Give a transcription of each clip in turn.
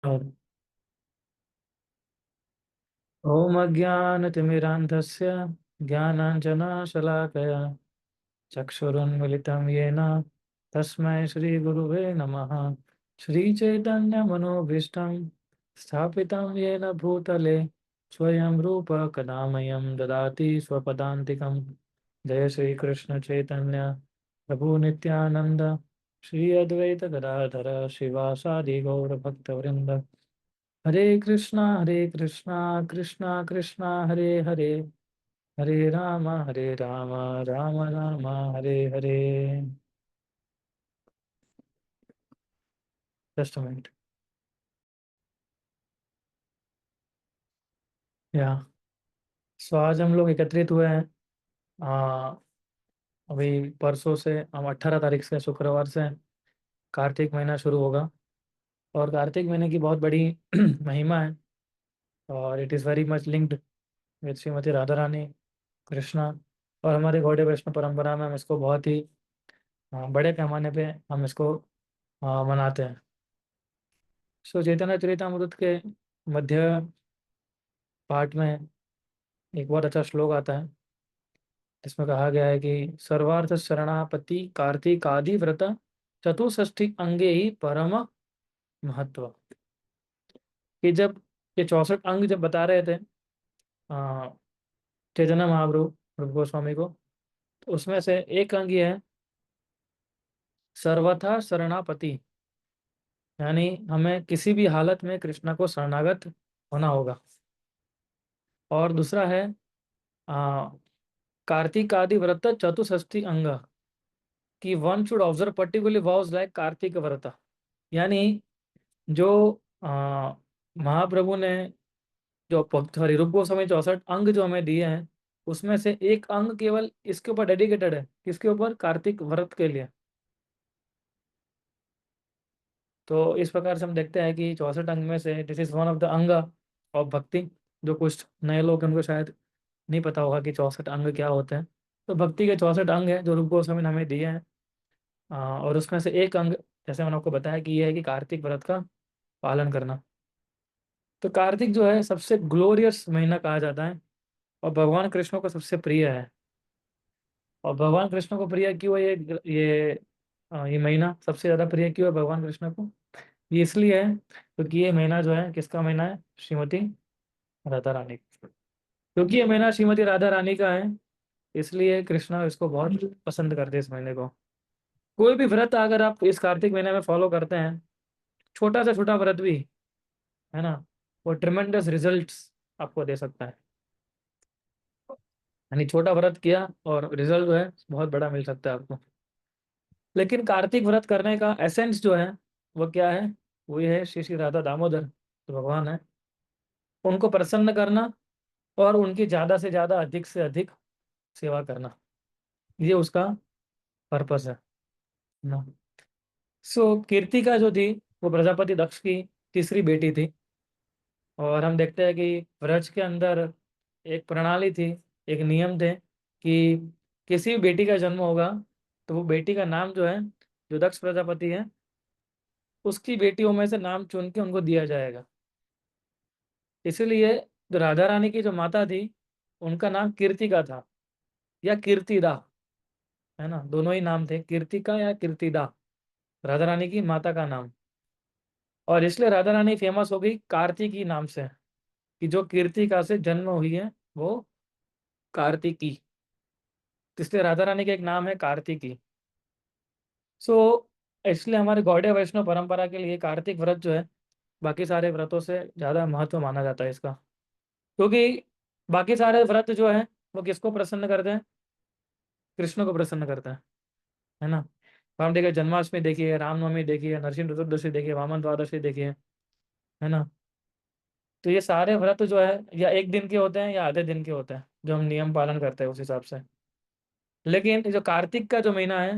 और ॐ अज्ञानतिमिरान्धस्य ज्ञानाञ्जनशलाकया चक्षुरुन्मिलितं येन तस्मै श्रीगुरुवे नमः। श्रीचैतन्यमनोभीष्टं स्थापितं येन भूतले स्वयं रूप कदा मह्यं ददाति स्वपदान्तिकं। जय श्रीकृष्ण चैतन्य प्रभु नित्यानंद श्री अद्वैत गदाधर शिवासादि गौरभक्तवृंद। हरे कृष्णा कृष्णा कृष्णा हरे हरे, हरे राम राम राम हरे हरे। Just minute. या सो आज हम लोग एकत्रित हुए हैं। आ, अभी परसों से हम 18 तारीख से, शुक्रवार से कार्तिक महीना शुरू होगा। और कार्तिक महीने की बहुत बड़ी महिमा है। और it is very much linked with Shrimati Radha Rani, Krishna. और हमारे गौड़ीय वैष्णव परंपरा में हम इसको बहुत ही बड़े पैमाने पे हम इसको मनाते हैं। सो चैतन्य चरितमृत के मध्य पाठ में एक बहुत अच्छा श्लोक आता है, जिसमें कहा गया है कि सर्वार्थ शरणापति कार्तिकादि व्रत चतुष्षष्ठी अंगे ही परम महत्व। कि जब ये 64 अंग जब बता रहे थे आ, चैतन्य महाप्रभु प्रभु गोस्वामी को, तो उसमें से एक अंग ये है, सर्वथा शरणापति। यानी हमें किसी भी हालत में कृष्णा को शरणागत होना होगा। और दूसरा है आ, कार्तिक आदि व्रत चतुष्षष्ठी अंग, कि one should observe particularly वाउज like Kartik व्रत। यानी जो महाप्रभु ने जो सॉरी रूप गोस्वामी 64 अंग जो हमें दिए हैं, उसमें से एक अंग केवल इसके ऊपर डेडिकेटेड है, किसके ऊपर? कार्तिक व्रत के लिए। तो इस प्रकार से हम देखते हैं कि 64 अंग में से this is one of the अंग ऑफ भक्ति। जो कुछ नए लोग हैं, उनको शायद नहीं पता होगा कि 64 अंग क्या होते हैं। तो भक्ति के 64 अंग हैं जो रूप गोस्वामी ने हमें दिए हैं। और उसमें से एक अंग, जैसे मैंने आपको बताया, कि ये है कि कार्तिक व्रत का पालन करना। तो कार्तिक जो है सबसे ग्लोरियस महीना कहा जाता है, और भगवान कृष्ण को सबसे प्रिय है। और भगवान कृष्ण को प्रिय क्यों है ये महीना सबसे ज़्यादा प्रिय क्यों है भगवान कृष्ण को? ये इसलिए है क्योंकि ये महीना जो है किसका महीना है? श्रीमती राधा रानी। क्योंकि ये महीना श्रीमती राधा रानी का है, इसलिए कृष्णा इसको बहुत पसंद करते हैं इस महीने को। कोई भी व्रत अगर आप इस कार्तिक महीने में फॉलो करते हैं, छोटा से छोटा व्रत भी, है ना, वो ट्रिमेंडस रिजल्ट्स आपको दे सकता है। यानी छोटा व्रत किया और रिजल्ट जो है बहुत बड़ा मिल सकता है आपको। लेकिन कार्तिक व्रत करने का एसेंस जो है वो क्या है? वो ये है श्री श्री राधा दामोदर जो भगवान है, उनको प्रसन्न करना और उनकी ज़्यादा से ज़्यादा, अधिक से अधिक सेवा करना। ये उसका पर्पस है ना। सो कीर्तिका जो थी, वो प्रजापति दक्ष की तीसरी बेटी थी। और हम देखते हैं कि व्रज के अंदर एक प्रणाली थी, एक नियम थे कि किसी भी बेटी का जन्म होगा तो वो बेटी का नाम जो है, जो दक्ष प्रजापति है, उसकी बेटियों में से नाम चुन के उनको दिया जाएगा। इसीलिए जो राधा रानी की जो माता थी, उनका नाम कीर्तिका था या कीर्तिदा, है ना, दोनों ही नाम थे, कीर्तिका या कीर्तिदा, राधा रानी की माता का नाम। और इसलिए राधा रानी फेमस हो गई कार्तिकी नाम से, कि जो कीर्तिका से जन्म हुई है वो कार्तिकी। तो इसलिए राधा रानी का एक नाम है कार्तिकी। सो इसलिए हमारे गौड़ीय वैष्णव परंपरा के लिए कार्तिक व्रत जो है बाकी सारे व्रतों से ज़्यादा महत्व माना जाता है इसका। क्योंकि बाकी सारे व्रत जो है वो किसको प्रसन्न करते हैं? कृष्ण को प्रसन्न करते हैं, है ना। तो हम देखिए जन्माष्टमी देखिए, रामनवमी देखिए, नरसिंह चतुर्दशी देखिए, वामन द्वादशी देखिए, है ना। तो ये सारे व्रत जो है या एक दिन के होते हैं या आधे दिन के होते हैं, जो हम नियम पालन करते हैं उस हिसाब से। लेकिन जो कार्तिक का जो महीना है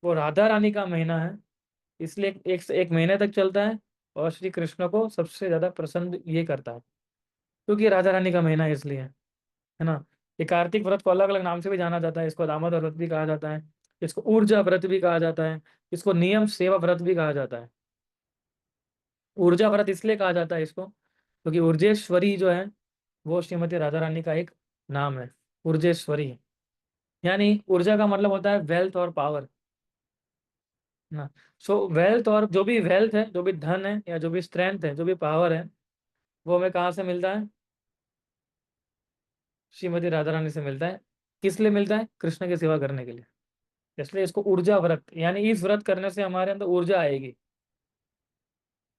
वो राधा रानी का महीना है, इसलिए एक से एक महीने तक चलता है। और श्री कृष्ण को सबसे ज्यादा प्रसन्न ये करता है क्योंकि राधा रानी का महीना है, इसलिए, है ना। ये कार्तिक व्रत को अलग अलग नाम से भी जाना जाता है। इसको दामोदर व्रत भी कहा जाता है, इसको ऊर्जा व्रत भी कहा जाता है, इसको नियम सेवा व्रत भी कहा जाता है। ऊर्जा व्रत इसलिए कहा जाता है इसको क्योंकि ऊर्जेश्वरी जो है वो श्रीमती राधा रानी का एक नाम है। ऊर्जेश्वरी, यानी ऊर्जा का मतलब होता है वेल्थ और पावर ना। सो वेल्थ, और जो भी वेल्थ है, जो भी धन है, या जो भी स्ट्रेंथ है, जो भी पावर है, वो हमें कहाँ से मिलता है? श्रीमती राधा रानी से मिलता है। किस लिए मिलता है? कृष्ण की सेवा करने के लिए। इसलिए इसको ऊर्जा व्रत, यानी इस व्रत करने से हमारे अंदर ऊर्जा आएगी,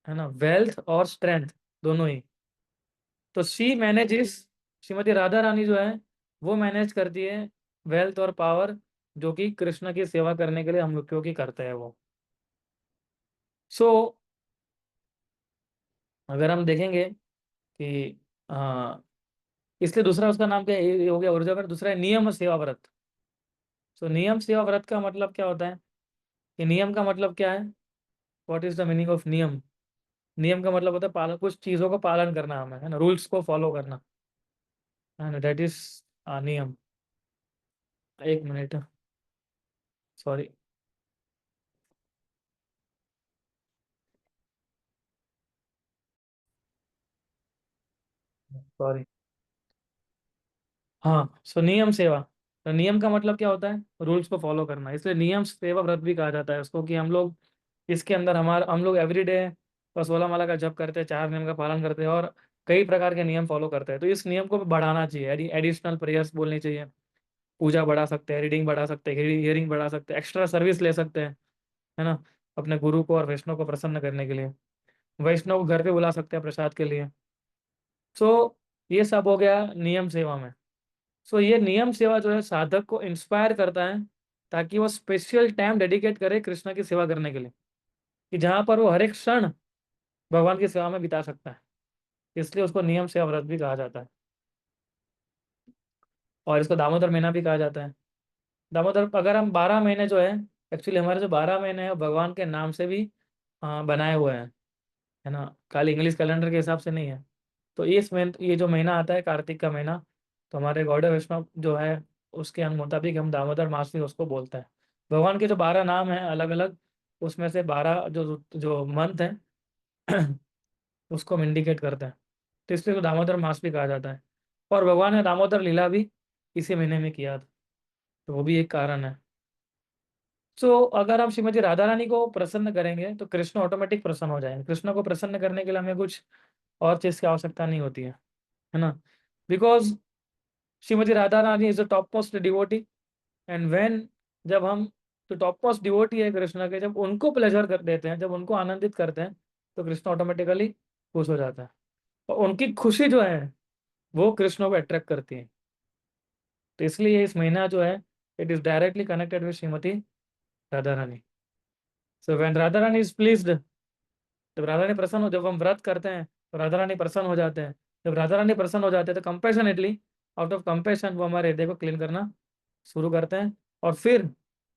है ना, वेल्थ और स्ट्रेंथ दोनों ही। तो शी मैनेजेस, श्रीमती राधा रानी जो है वो मैनेज करती है वेल्थ और पावर, जो कि कृष्ण की सेवा करने के लिए हम उपयोगी करते हैं वो। सो अगर हम देखेंगे कि इसलिए दूसरा उसका नाम क्या है? ये हो गया ऊर्जा व्रत। दूसरा है नियम सेवा व्रत। सो नियम सेवा व्रत का मतलब क्या होता है? कि नियम का मतलब क्या है? What is the meaning of नियम? नियम का मतलब होता है पालन, कुछ चीज़ों का पालन करना हमें, है ना, रूल्स को फॉलो करना, है ना, दैट इज नियम। एक मिनट, सॉरी। सॉरी। हाँ, सो नियम सेवा। तो नियम का मतलब क्या होता है? रूल्स को फॉलो करना, इसलिए नियम सेवा व्रत भी कहा जाता है उसको। कि हम लोग इसके अंदर हम लोग एवरीडे बस 16 माला का जप करते हैं, 4 नियम का पालन करते हैं, और कई प्रकार के नियम फॉलो करते हैं। तो इस नियम को बढ़ाना चाहिए, एडिशनल प्रेयर्स बोलनी चाहिए, पूजा बढ़ा सकते हैं, रीडिंग बढ़ा सकते हैं, हियरिंग बढ़ा सकते हैं, एक्स्ट्रा सर्विस ले सकते हैं, है ना, अपने गुरु को और वैष्णव को प्रसन्न करने के लिए। वैष्णव को घर पे बुला सकते हैं प्रसाद के लिए। सो ये सब हो गया नियम सेवा में। सो ये नियम सेवा जो है साधक को इंस्पायर करता है, ताकि वो स्पेशल टाइम डेडिकेट करे कृष्ण की सेवा करने के लिए, कि जहाँ पर वो हर एक क्षण भगवान की सेवा में बिता सकता है। इसलिए उसको नियम सेवा व्रत भी कहा जाता है, और इसको दामोदर महीना भी कहा जाता है। दामोदर, अगर हम 12 महीने जो है, एक्चुअली हमारे जो 12 महीने हैं भगवान के नाम से भी बनाए हुए हैं, है ना, खाली इंग्लिश कैलेंडर के हिसाब से नहीं है। तो इस महीने, ये जो महीना आता है कार्तिक का महीना, तो हमारे गौड़े वैष्णव जो है उसके मुताबिक हम दामोदर मास भी उसको बोलते हैं। भगवान के जो 12 नाम हैं अलग अलग, उसमें से 12 जो जो मंथ हैं उसको हम इंडिकेट करते हैं। तो इसलिए तो दामोदर मास भी कहा जाता है। और भगवान ने दामोदर लीला भी इसी महीने में किया था, तो वो भी एक कारण है। सो अगर हम श्रीमती राधा रानी को प्रसन्न करेंगे तो कृष्ण ऑटोमेटिक प्रसन्न हो जाएंगे। कृष्ण को प्रसन्न करने के लिए हमें कुछ और चीज़ की आवश्यकता नहीं होती है ना, because Shrimati Radha Rani is the top most devotee. And when, जब हम, तो टॉप मोस्ट डिवोटी है कृष्ण के, जब उनको प्लेजर कर देते हैं, जब उनको आनंदित करते हैं, तो कृष्ण ऑटोमेटिकली खुश हो जाता है। और उनकी खुशी जो है वो कृष्ण को अट्रैक्ट करती है। तो इसलिए इस महीना जो है it is directly connected with Shrimati Radha Rani. So when Radha Rani is pleased, जब राधा रानी प्रसन्न हो, जब हम व्रत करते हैं तो राधा रानी प्रसन्न हो जाते हैं। जब राधा रानी प्रसन्न हो जाते हैं तो कंपैशनेटली, आउट ऑफ कंपैशन, वो हमारे हृदय को क्लीन करना शुरू करते हैं। और फिर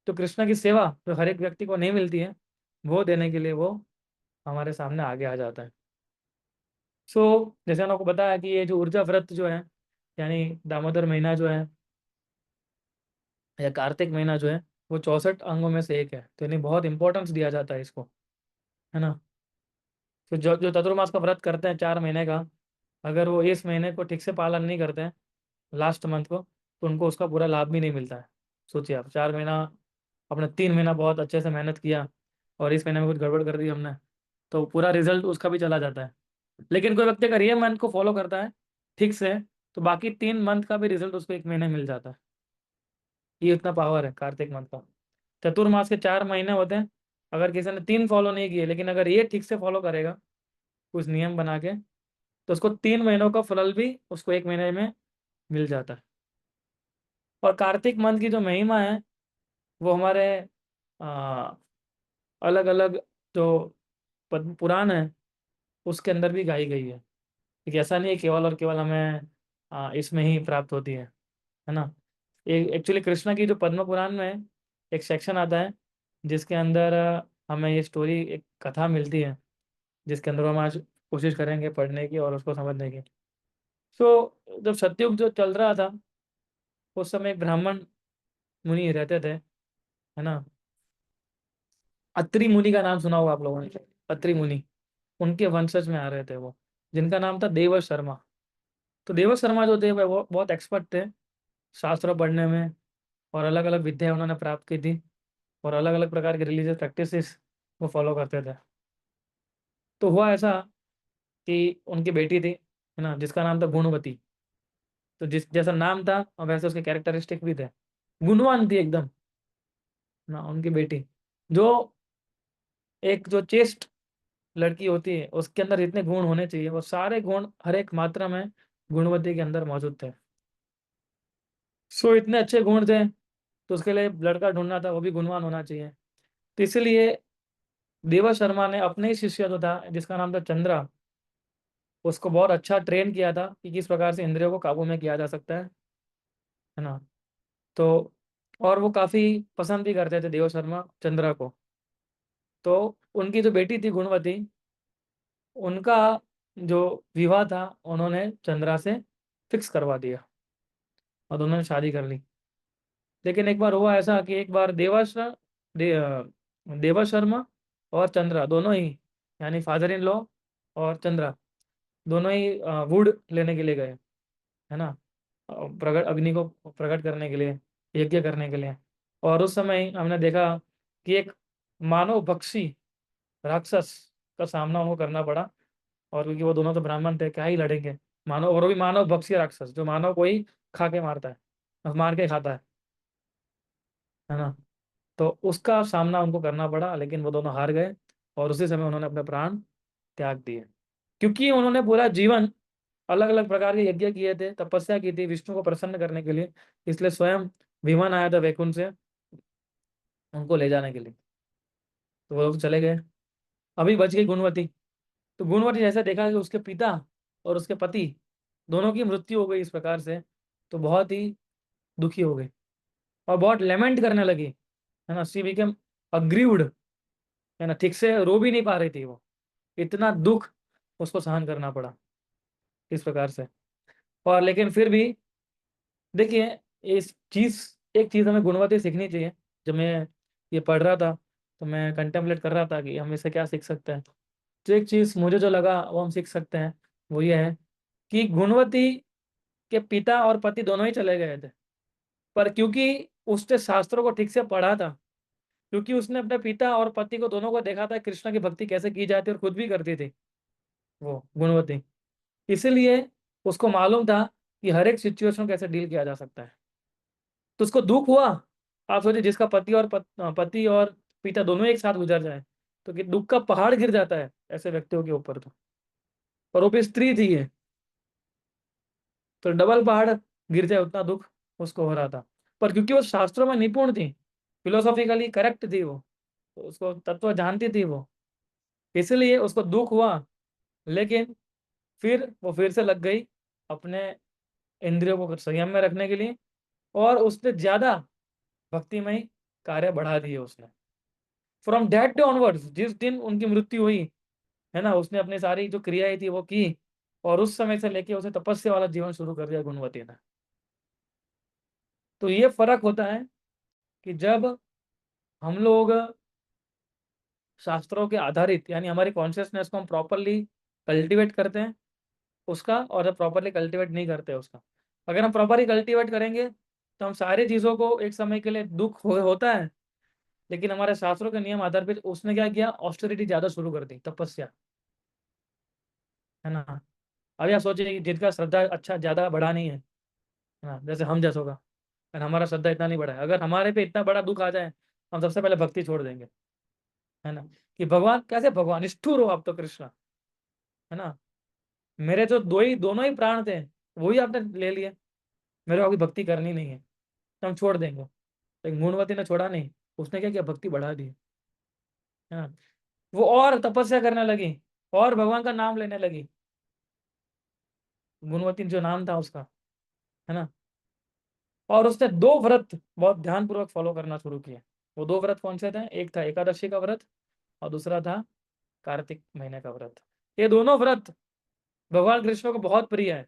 तो कृष्ण की सेवा जो हर एक व्यक्ति को नहीं मिलती है, वो देने के लिए वो हमारे सामने आगे आ जाता है। सो जैसे मैंने आपको बताया कि ये जो ऊर्जा व्रत जो है, यानी दामोदर महीना जो है या कार्तिक महीना जो है, वो 64 अंगों में से एक है। तो यानी बहुत इंपॉर्टेंस दिया जाता है इसको, है ना। तो जो जो चतुर्मास का व्रत करते हैं 4 महीने का, अगर वो इस महीने को ठीक से पालन नहीं करते हैं, लास्ट मंथ को, तो उनको उसका पूरा लाभ भी नहीं मिलता है। सोचिए आप, 4 महीना, अपने 3 महीना बहुत अच्छे से मेहनत किया, और इस महीने में कुछ गड़बड़ कर दी हमने, तो पूरा रिजल्ट उसका भी चला जाता है। लेकिन कोई व्यक्ति अगर ये मंथ को फॉलो करता है ठीक से, तो बाकी 3 मंथ का भी रिजल्ट उसको एक महीने में मिल जाता है। ये इतना पावर है कार्तिक मंथ का। चतुर्मास के 4 महीने होते हैं, अगर किसी ने 3 फॉलो नहीं किए, लेकिन अगर ये ठीक से फॉलो करेगा कुछ नियम बना के, तो उसको 3 महीनों का फल भी उसको एक महीने में मिल जाता है। और कार्तिक मंथ की जो महिमा है वो हमारे अलग अलग जो पद्म पुराण है उसके अंदर भी गाई गई है। एक ऐसा नहीं है केवल और केवल हमें इसमें ही प्राप्त होती है ना। एक एक्चुअली कृष्ण की जो पद्म पुराण में एक सेक्शन आता है, जिसके अंदर हमें ये स्टोरी, एक कथा मिलती है, जिसके अंदर हम आज कोशिश करेंगे पढ़ने की और उसको समझने की। सो जब सतयुग जो चल रहा था, उस समय एक ब्राह्मण मुनि रहते थे, है ना। अत्रि मुनि का नाम सुना होगा आप लोगों ने, अत्रि मुनि। उनके वंशज में आ रहे थे वो, जिनका नाम था देव शर्मा। तो देव शर्मा जो थे वो बहुत एक्सपर्ट थे शास्त्र पढ़ने में, और अलग अलग विद्या उन्होंने प्राप्त की थी, और अलग अलग प्रकार के रिलीजियस प्रैक्टिसेस वो फॉलो करते थे। तो हुआ ऐसा कि उनकी बेटी थी, है ना, जिसका नाम था गुणवती। तो जिस जैसा नाम था और वैसे उसके कैरेक्टरिस्टिक भी थे, गुणवान थी एकदम ना उनकी बेटी। जो एक जो चेस्ट लड़की होती है उसके अंदर जितने गुण होने चाहिए वो सारे गुण हर एक मात्रा में गुणवती के अंदर मौजूद थे। सो इतने अच्छे गुण थे, तो उसके लिए लड़का ढूंढना था वो भी गुणवान होना चाहिए। तो इसलिए देवा शर्मा ने अपने ही शिष्य जो था जिसका नाम था चंद्रा, उसको बहुत अच्छा ट्रेन किया था कि किस प्रकार से इंद्रियों को काबू में किया जा सकता है ना। तो और वो काफी पसंद भी करते थे देव शर्मा चंद्रा को। तो उनकी जो बेटी थी गुणवती, उनका जो विवाह था उन्होंने चंद्रा से फिक्स करवा दिया और दोनों ने शादी कर ली। लेकिन एक बार हुआ ऐसा कि एक बार देवा शर्मा और चंद्रा दोनों ही, यानी फादर इन लॉ और चंद्रा दोनों ही वुड लेने के लिए गए, है ना, प्रगट अग्नि को प्रकट करने के लिए, यज्ञ करने के लिए। और उस समय हमने देखा कि एक मानव भक्षी राक्षस का सामना उनको करना पड़ा। और क्योंकि वो दोनों तो ब्राह्मण थे, क्या ही लड़ेंगे, मानव, और वो भी मानव भक्षी राक्षस जो मानव को ही खा के मारता है, मार के खाता है ना। तो उसका सामना उनको करना पड़ा, लेकिन वो दोनों हार गए और उसी समय उन्होंने अपने प्राण त्याग दिए। क्योंकि उन्होंने पूरा जीवन अलग अलग प्रकार के यज्ञ किए थे, तपस्या की थी विष्णु को प्रसन्न करने के लिए, इसलिए स्वयं विमान आया था वैकुंठ से उनको ले जाने के लिए। तो वो लोग चले गए। अभी बच गई गुणवती। तो गुणवती जैसे देखा कि उसके पिता और उसके पति दोनों की मृत्यु हो गई इस प्रकार से, तो बहुत ही दुखी हो गई और बहुत लेमेंट करने लगी, है ना। शी बिकेम अग्रीव्ड, है ना, ठीक से रो भी नहीं पा रही थी वो, इतना दुख उसको सहन करना पड़ा इस प्रकार से। और लेकिन फिर भी देखिए, इस चीज एक चीज हमें गुणवत्ता सीखनी चाहिए। जब मैं ये पढ़ रहा था तो मैं कंटेम्पलेट कर रहा था कि हम इससे क्या सीख सकते हैं। तो एक चीज मुझे जो लगा वो हम सीख सकते हैं, वो ये है कि गुणवती के पिता और पति दोनों ही चले गए थे, पर क्योंकि उसने शास्त्रों को ठीक से पढ़ा था, क्योंकि उसने अपने पिता और पति को दोनों को देखा था कृष्ण की भक्ति कैसे की जाती है और खुद भी करती थी वो गुणवती, इसीलिए उसको मालूम था कि हर एक सिचुएशन कैसे डील किया जा सकता है। तो उसको दुख हुआ। आप सोचिए, जिसका पति और पिता दोनों एक साथ गुजर जाए तो कि दुख का पहाड़ गिर जाता है ऐसे व्यक्तियों के ऊपर। तो और वो भी स्त्री थी ये, तो डबल पहाड़ गिर जाए उतना दुख उसको हो रहा था। पर क्योंकि वो शास्त्रों में निपुण थी, फिलोसॉफिकली करेक्ट थी वो, तो उसको तत्व जानती थी वो, इसलिए उसको दुख हुआ। लेकिन फिर वो फिर से लग गई अपने इंद्रियों को संयम में रखने के लिए, और उसने ज्यादा भक्तिमय कार्य बढ़ा दिए उसने। फ्रॉम दैट डे ऑनवर्ड्स, जिस दिन उनकी मृत्यु हुई, है ना, उसने अपनी सारी जो क्रियाएं थी वो की, और उस समय से लेके उसे तपस्या वाला जीवन शुरू कर दिया गुणवती ने। तो ये फर्क होता है कि जब हम लोग शास्त्रों के आधारित, यानी हमारी कॉन्शियसनेस को हम प्रॉपरली कल्टीवेट करते हैं उसका, और जब प्रॉपरली कल्टीवेट नहीं करते उसका। अगर हम प्रॉपरली कल्टीवेट करेंगे तो हम सारी चीज़ों को, एक समय के लिए दुख होता है, लेकिन हमारे शास्त्रों के नियम आधार पर उसने क्या किया, ऑस्टेरिटी ज़्यादा शुरू कर दी, तपस्या, है ना। अब आप सोचिए कि जिनका श्रद्धा अच्छा ज़्यादा बढ़ा नहीं है ना, जैसे हम जैसों का, और हमारा श्रद्धा इतना नहीं बढ़ा है, अगर हमारे पे इतना बड़ा दुख आ जाए, हम सबसे पहले भक्ति छोड़ देंगे, है ना। कि भगवान कैसे, भगवान निष्ठुर हो आप तो कृष्णा, है ना, मेरे जो दोनों ही प्राण थे वही आपने ले लिए, मेरे को आपकी भक्ति करनी नहीं है, तो हम छोड़ देंगे। लेकिन गुणवती ने छोड़ा नहीं, उसने क्या किया, भक्ति बढ़ा दी, है ना। वो और तपस्या करने लगी और भगवान का नाम लेने लगी, गुणवती जो नाम था उसका, है ना। और उसने दो व्रत बहुत ध्यानपूर्वक फॉलो करना शुरू किए। वो दो व्रत कौन से थे, एक था एकादशी का व्रत और दूसरा था कार्तिक महीने का व्रत। ये दोनों व्रत भगवान कृष्ण को बहुत प्रिय है।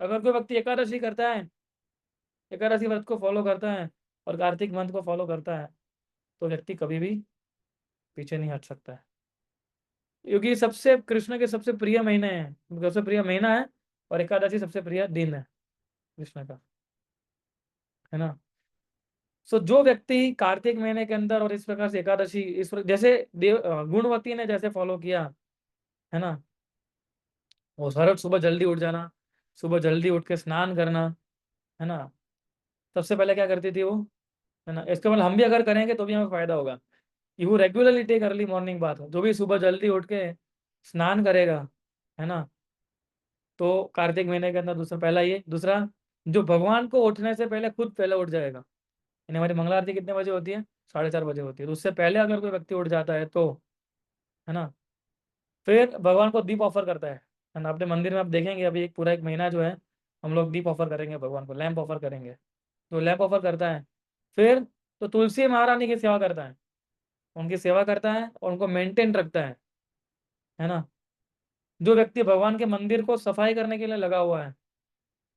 अगर कोई व्यक्ति एकादशी करता है, एकादशी व्रत को फॉलो करता है और कार्तिक मंथ को फॉलो करता है, तो व्यक्ति कभी भी पीछे नहीं हट सकता है। क्योंकि सबसे कृष्ण के सबसे प्रिय महीने हैं, सबसे प्रिय महीना है, और एकादशी सबसे प्रिय दिन है कृष्ण का, है ना। सो जो व्यक्ति कार्तिक महीने के अंदर और इस प्रकार से एकादशी जैसे गुणवती ने जैसे फॉलो किया, है ना, वो हर रोज सुबह जल्दी उठ जाना, सुबह जल्दी उठ के स्नान करना, है ना। सबसे पहले क्या करती थी वो, है ना, इसके बाद हम भी अगर करेंगे तो भी हमें फायदा होगा कि वो regularly take early morning bath, जो भी सुबह जल्दी उठ के स्नान करेगा, है ना, तो कार्तिक महीने के अंदर दूसरा पहला ये, दूसरा जो भगवान को उठने से पहले खुद पहले उठ जाएगा। यानी हमारी मंगला आरती कितने बजे होती है, 4:30 बजे होती है, तो उससे पहले अगर कोई व्यक्ति उठ जाता है तो, है ना, फिर भगवान को दीप ऑफर करता है ना। अपने मंदिर में आप देखेंगे अभी एक पूरा एक महीना जो है हम लोग दीप ऑफर करेंगे भगवान को, लैंप ऑफर करेंगे, तो लैंप ऑफर करता है। फिर तो तुलसी महारानी की सेवा करता है, उनकी सेवा करता है और उनको मेंटेन रखता है ना। जो व्यक्ति भगवान के मंदिर को सफाई करने के लिए लगा हुआ है,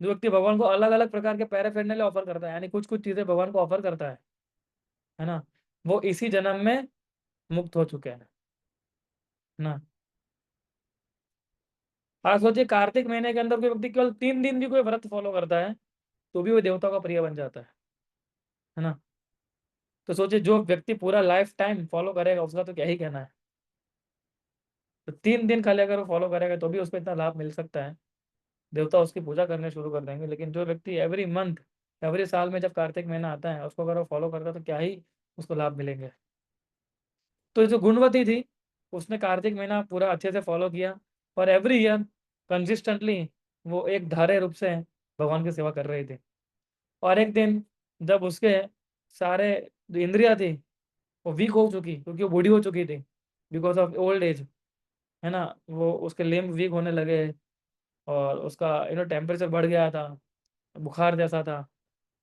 जो व्यक्ति भगवान को अलग अलग प्रकार के पैराफिरनैलिया ऑफर करता है, यानी कुछ कुछ चीजें भगवान को ऑफर करता है ना, वो इसी जन्म में मुक्त हो चुके हैं ना। आप सोचिए कार्तिक महीने के अंदर कोई व्यक्ति केवल 3 दिन भी कोई व्रत फॉलो करता है तो भी वो देवता का प्रिय बन जाता है ना। तो सोचिए जो व्यक्ति पूरा लाइफ टाइम फॉलो करेगा उसका तो क्या ही कहना है। तो 3 दिन खाली अगर वो फॉलो करेगा तो भी उसको इतना लाभ मिल सकता है, देवता उसकी पूजा करने शुरू कर देंगे। लेकिन जो व्यक्ति एवरी मंथ, एवरी साल में जब कार्तिक महीना आता है उसको अगर वो फॉलो करता है तो क्या ही उसको लाभ मिलेंगे। तो जो गुणवती थी उसने कार्तिक महीना पूरा अच्छे से फॉलो किया, और एवरी ईयर कंसिस्टेंटली वो एक धारे रूप से भगवान की सेवा कर रही थी। और एक दिन जब उसके सारे जो इंद्रियां थी वो वीक हो चुकी, क्योंकि वो बूढ़ी हो चुकी थी बिकॉज ऑफ ओल्ड एज, है ना, वो उसके लिम्ब वीक होने लगे और उसका टेम्परेचर बढ़ गया था, बुखार जैसा था।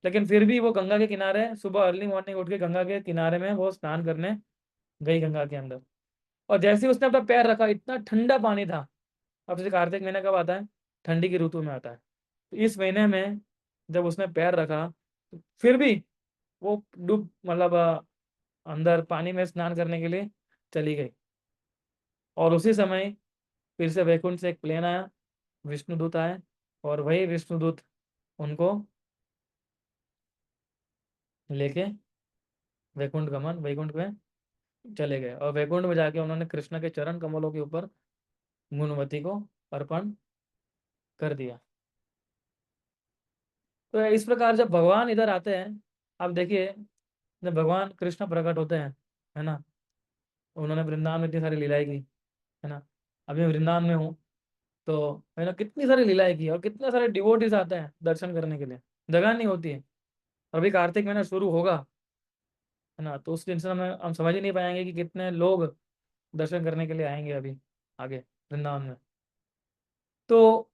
लेकिन फिर भी वो गंगा के किनारे सुबह अर्ली मॉर्निंग उठ के गंगा के किनारे में वो स्नान करने गई गंगा के अंदर। और जैसे ही उसने अपना पैर रखा इतना ठंडा पानी था। अब जैसे कार्तिक महीना कब आता है, ठंडी की ऋतु में आता है, तो इस महीने में जब उसने पैर रखा तो फिर भी वो डूब मतलब अंदर पानी में स्नान करने के लिए चली गई। और उसी समय फिर से वैकुंठ से एक प्लेन आया, विष्णुदूत आए, और वही विष्णुदूत उनको लेके वैकुंठ में चले गए, और वैकुंठ में जाके उन्होंने कृष्ण के चरण कमलों के ऊपर गुणवती को अर्पण कर दिया। तो इस प्रकार जब भगवान इधर आते हैं, आप देखिए, जब भगवान कृष्ण प्रकट होते हैं, है ना, उन्होंने वृंदावन में इतनी सारी लीलाएं की, है ना। अभी मैं वृंदावन में हूँ तो है ना, कितनी सारी लीलाएं की और कितने सारे डिवोटीज आते हैं दर्शन करने के लिए, जगह नहीं होती है। और अभी कार्तिक महीना शुरू होगा, है ना, तो उस दिन से हम समझ ही नहीं पाएंगे कि कितने लोग दर्शन करने के लिए आएंगे अभी आगे वृंदावन में। तो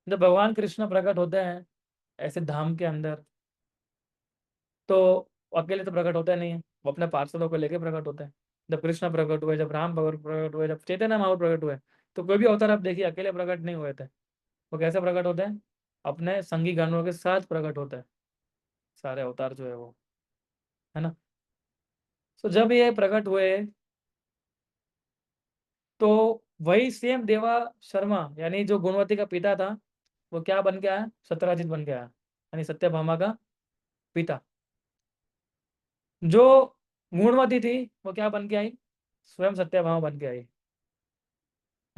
जब भगवान कृष्ण प्रकट होते हैं ऐसे धाम के अंदर, तो वो अकेले तो प्रकट होता नहीं है, वो अपने पार्षदों को लेके प्रकट होते हैं। जब कृष्ण प्रकट हुए, जब राम प्रकट हुए, जब चैतन्य महाप्रभु प्रकट हुए, तो कोई भी अवतार आप देखिए अकेले प्रकट नहीं हुए थे। वो कैसे प्रकट होते हैं, अपने संगी गणों के साथ प्रकट होते हैं सारे अवतार जो है वो, है ना। तो जब ये प्रकट हुए तो वही सेम देवा शर्मा यानी जो गुणवती का पिता था वो क्या बन के आया, सत्यराजित बन के आया, यानी सत्यभामा का पिता। जो गुणवती थी वो क्या बन के आई, स्वयं सत्यभामा बन के आई,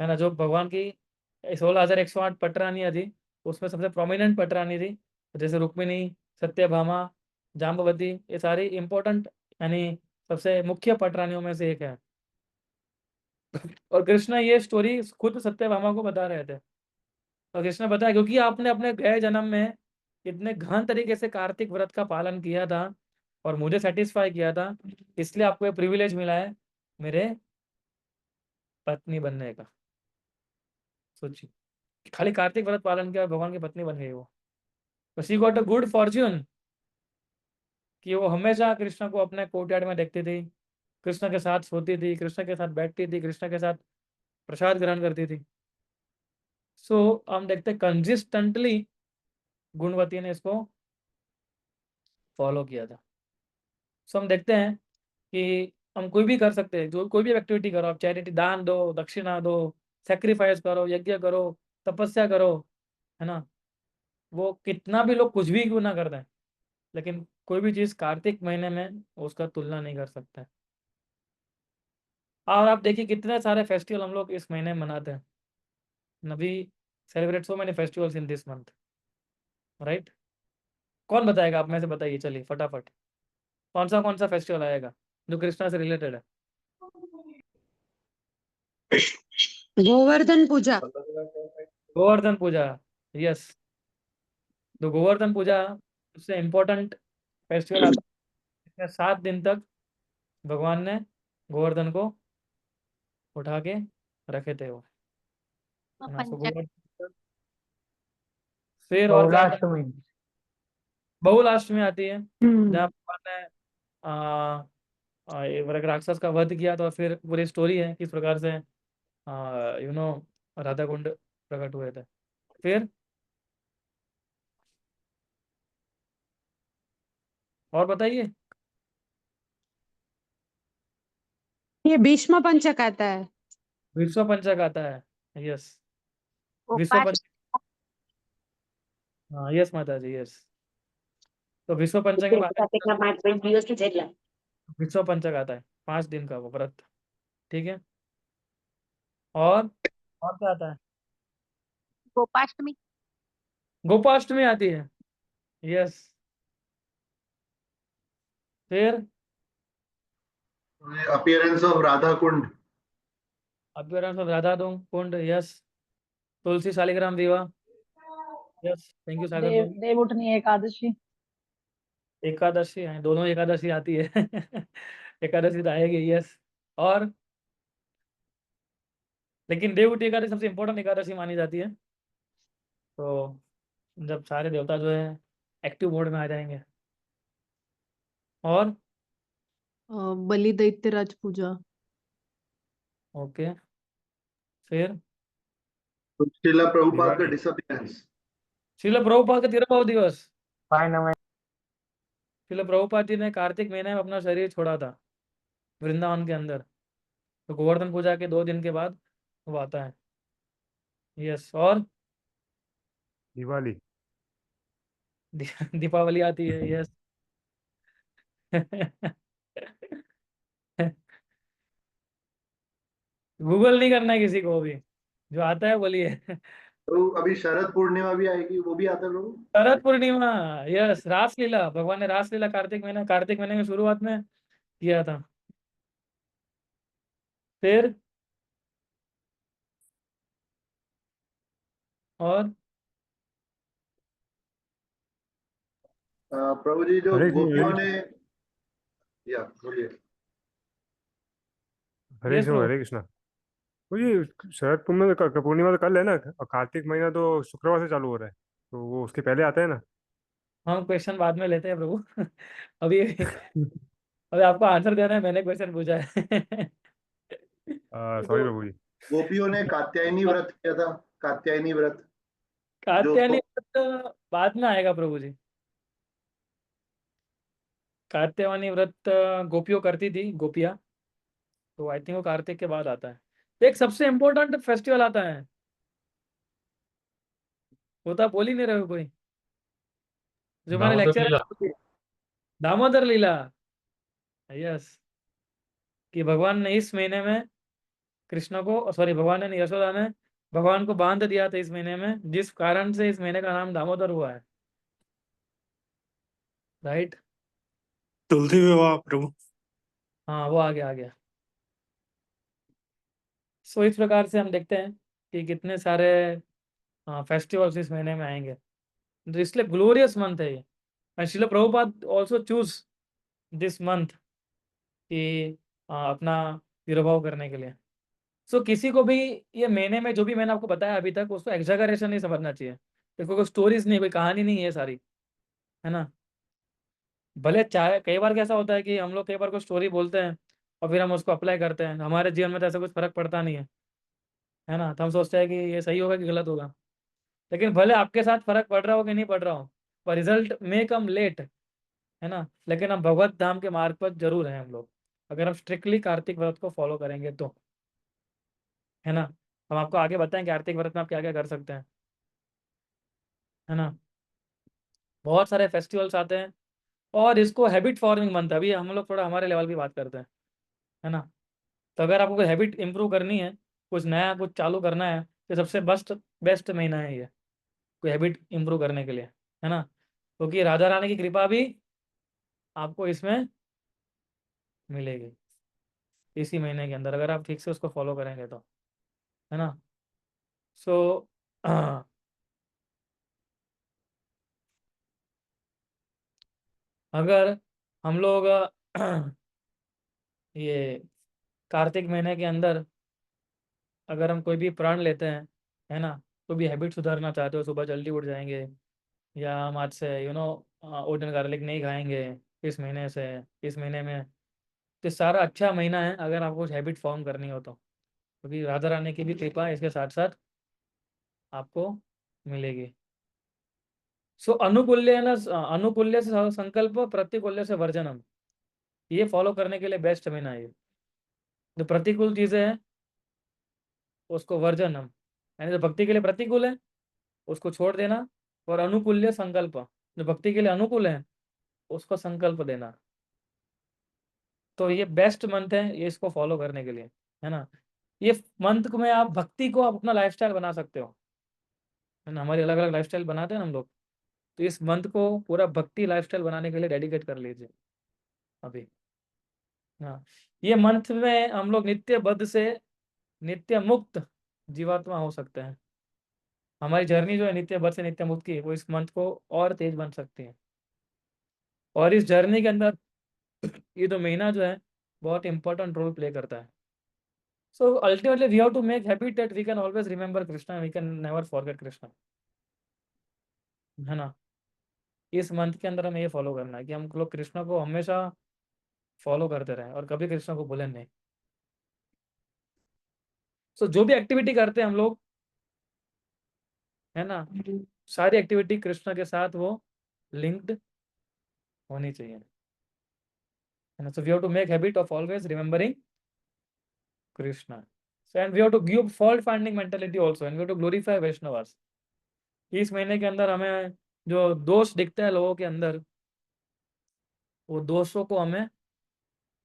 है ना। जो भगवान की 16,108 पटरानियां थी उसमें सबसे प्रोमिनेंट पटरानी थी, जैसे रुक्मिणी, सत्यभामा, जाम्बवती, ये सारी इंपॉर्टेंट यानी सबसे मुख्य पटरानियों में से एक है। और कृष्ण ये स्टोरी खुद सत्यभामा को बता रहे थे। और कृष्ण बताया क्योंकि आपने अपने गए जन्म में इतने गहन तरीके से कार्तिक व्रत का पालन किया था और मुझे सेटिस्फाई किया था, इसलिए आपको ये प्रिविलेज मिला है मेरे पत्नी बनने का। सोचिए, खाली कार्तिक व्रत पालन किया और भगवान की पत्नी बन गई वो। तो she got a good Fortune कि वो हमेशा कृष्ण को अपने कोर्टयार्ड में देखती थी, कृष्ण के साथ सोती थी, कृष्ण के साथ बैठती थी, कृष्ण के साथ प्रसाद ग्रहण करती थी। सो हम देखते कंसिस्टेंटली गुणवती ने इसको फॉलो किया था। सो हम देखते हैं कि हम कोई भी कर सकते हैं, जो कोई भी एक्टिविटी करो, आप चैरिटी दान दो, दक्षिणा दो, सेक्रीफाइस करो, यज्ञ करो, तपस्या करो, है ना। वो कितना भी लोग कुछ भी क्यों ना कर दें, लेकिन कोई भी चीज़ कार्तिक महीने में उसका तुलना नहीं कर सकता है। और आप देखिए कितने सारे फेस्टिवल हम लोग इस महीने में मनाते हैं। नबी celebrate so many festivals in this month, right. कौन बताएगा, आप में से बताइए, चलिए फटाफट। कौन सा फेस्टिवल आएगा जो कृष्णा से रिलेटेड है? गोवर्धन पूजा। गोवर्धन पूजा, यस। तो गोवर्धन पूजा सबसे इम्पोर्टेंट फेस्टिवल आता है। इसमें 7 दिन तक भगवान ने गोवर्धन को उठा के रखे थे वो, है ना। सो पंचक। गोवर्धन, फिर और क्या आता है? बहुलाष्टमी। बहुलाष्टमी आती है, जहाँ भगवान ने आ, एक राक्षस का वध किया, तो फिर पूरी स्टोरी है किस प्रकार से राधा कुंड प्रकट हुए थे। फिर और बताइए। ये भीष्म पंचक आता है। विश्व पंचक आता है, यस। विश्व गोपाष्ट। पंचक, हाँ यस माता जी, यस। तो विश्व पंचक के बारे में, विश्व पंचक आता है 5 दिन का वो व्रत, ठीक है। और और क्या आता है? गोपाष्टमी। गोपाष्टमी आती है, यस। फिर अपीयरेंस ऑफ राधा कुंड। अभ्यारण्य ऑफ राधा कुंड, यस। तुलसी शालिग्राम विवाह, यस। थैंक यू सागर देव बाबू। देवउठनी एकादशी। एकादशी है, दोनों एकादशी आती है। एकादशी तो आएगी, यस। और लेकिन देवउठी एकादशी सबसे इंपॉर्टेंट एकादशी मानी जाती है। तो जब सारे देवता जो है एक्टिव मोड में आ जाएंगे। और बलि दैत्यराज पूजा। ओके, फिर श्रीला प्रभुपाद का दिवाली। डिसअपियरेंस। श्रील प्रभुपाद का तिरुभाव दिवस। फाइन। श्रील प्रभुपाद जी ने कार्तिक महीने में अपना शरीर छोड़ा था वृंदावन के अंदर। तो गोवर्धन पूजा के 2 दिन के बाद वो आता है, यस। और दिवाली। दीपावली आती है, यस। गूगल नहीं करना है किसी को भी, जो आता है बोलिए। तो अभी शरद पूर्णिमा भी आएगी, वो भी आता है प्रभु। शरद पूर्णिमा, यस। रासलीला, भगवान ने रासलीला कार्तिक महीने की शुरुआत में किया था। फिर और प्रभु जी जो हरे गोपियों हरे ने, या बोलिए। यस प्रभु। हरे कृष्णा। तो ये शरद पूर्णिमा पूर्णिमा तो कल है ना, और कार्तिक महीना तो शुक्रवार से चालू हो रहा है, तो वो उसके पहले आता है ना। हम क्वेश्चन बाद में लेते हैं प्रभु। अभी अभी आपको आंसर देना है, मैंने क्वेश्चन पूछा है। तो सॉरी प्रभु जी। गोपियों ने कात्यायनी व्रत किया था, कात्यायनी व्रत जो कात्यायनी व्रत बाद में आएगा प्रभु जी। कात्यायनी व्रत गोपियों करती थी, गोपियाँ। तो आई थिंक वो कार्तिक के बाद आता है। एक सबसे इम्पोर्टेंट फेस्टिवल आता है, वो तो आप बोल ही नहीं रहे हो कोई, जो हमारे दामोदर लेक्चर लीला। है। दामोदर लीला, यस। कि भगवान ने इस महीने में कृष्ण को, सॉरी भगवान ने नहीं, यशोदा ने भगवान को बांध दिया था इस महीने में, जिस कारण से इस महीने का नाम दामोदर हुआ है, राइट। तुलसी विवाह प्रभु। हाँ वो आ गया। सो इस प्रकार से हम देखते हैं कि कितने सारे फेस्टिवल्स इस महीने में आएंगे। तो इसलिए ग्लोरियस मंथ है ये। And Srila Prabhupada also choose this month कि अपना तिरुभाव करने के लिए। सो किसी को भी ये महीने में जो भी मैंने आपको बताया अभी तक, उसको एग्जैगरेशन नहीं समझना चाहिए। देखो कोई स्टोरीज नहीं, कोई कहानी नहीं है सारी, है ना। भले चाहे कई बार कैसा होता है कि हम लोग कई बार कोई स्टोरी बोलते हैं और फिर हम उसको अप्लाई करते हैं, हमारे जीवन में तो ऐसा कुछ फर्क पड़ता नहीं है ना। तो हम सोचते हैं कि ये सही होगा कि गलत होगा। लेकिन भले आपके साथ फर्क पड़ रहा हो कि नहीं पड़ रहा हो, पर रिजल्ट मे कम लेट, है ना। लेकिन हम भगवत धाम के मार्ग पर जरूर हैं हम लोग। अगर हम स्ट्रिक्टली कार्तिक व्रत को फॉलो करेंगे तो, है ना। हम आपको आगे बताएं कार्तिक व्रत में आप क्या क्या कर सकते हैं, है ना। बहुत सारे फेस्टिवल्स आते हैं और इसको हैबिट फॉर्मिंग मंथ है। अभी हम लोग थोड़ा हमारे लेवल की बात करते हैं, है ना। तो अगर आपको कोई हैबिट इंप्रूव करनी है, कुछ नया कुछ चालू करना है, तो सबसे बेस्ट बेस्ट महीना है ये कोई हैबिट इंप्रूव करने के लिए, है ना। क्योंकि राधा रानी की कृपा भी आपको इसमें मिलेगी इसी महीने के अंदर, अगर आप ठीक से उसको फॉलो करेंगे तो, है ना। सो अगर हम लोग ये कार्तिक महीने के अंदर अगर हम कोई भी प्रण लेते हैं, है ना, तो भी हैबिट सुधारना चाहते हो, सुबह जल्दी उठ जाएंगे, या हम आज से ओटन गार्लिक नहीं खाएंगे इस महीने से, इस महीने में, तो सारा अच्छा महीना है अगर आपको कुछ हैबिट फॉर्म करनी हो तो, क्योंकि राधा रानी की भी कृपा इसके साथ साथ आपको मिलेगी। सो अनुकूल्य न अनुकूल्य से संकल्प, प्रतिकूल्य से वर्जनम, ये फॉलो करने के लिए बेस्ट महीना है ये। जो प्रतिकूल चीजें हैं उसको वर्जनम, यानी जो भक्ति के लिए प्रतिकूल है उसको छोड़ देना, और अनुकूल्य संकल्प, जो भक्ति के लिए अनुकूल है उसको संकल्प देना। तो ये बेस्ट मंथ है ये इसको फॉलो करने के लिए, है ना। ये मंथ में आप भक्ति को आप अपना लाइफस्टाइल बना सकते हो, है ना। हमारी अलग अलग लाइफस्टाइल बनाते हैं ना हम लोग, तो इस मंथ को पूरा भक्ति लाइफस्टाइल बनाने के लिए डेडिकेट कर लीजिए अभी। हाँ, ये मंथ में हम लोग नित्य बद्ध से नित्य मुक्त जीवात्मा हो सकते हैं। हमारी जर्नी जो है नित्य बद्ध से नित्य मुक्त की, वो इस मंथ को और तेज बन सकती है। और इस जर्नी के अंदर ये तो महीना जो है बहुत इंपॉर्टेंट रोल प्ले करता है। So ultimately we have to make habit that we can always remember Krishna, we can never forget Krishna, है ना। इस मंथ के अंदर हमें ये फॉलो करना है कि हम लोग कृष्णा को हमेशा फॉलो करते रहें और कभी कृष्णा को भूलें नहीं। सो जो भी एक्टिविटी करते हैं हम लोग, है ना, सारी एक्टिविटी कृष्णा के साथ वो लिंक्ड होनी चाहिए, है ना। So we have to make habit of always remembering Krishna. So and we have to give fault finding mentality also, and we have to glorify Vaishnavas. इस महीने के अंदर हमें जो दोष दिखते हैं लोगों के अंदर, वो दोषों को हमें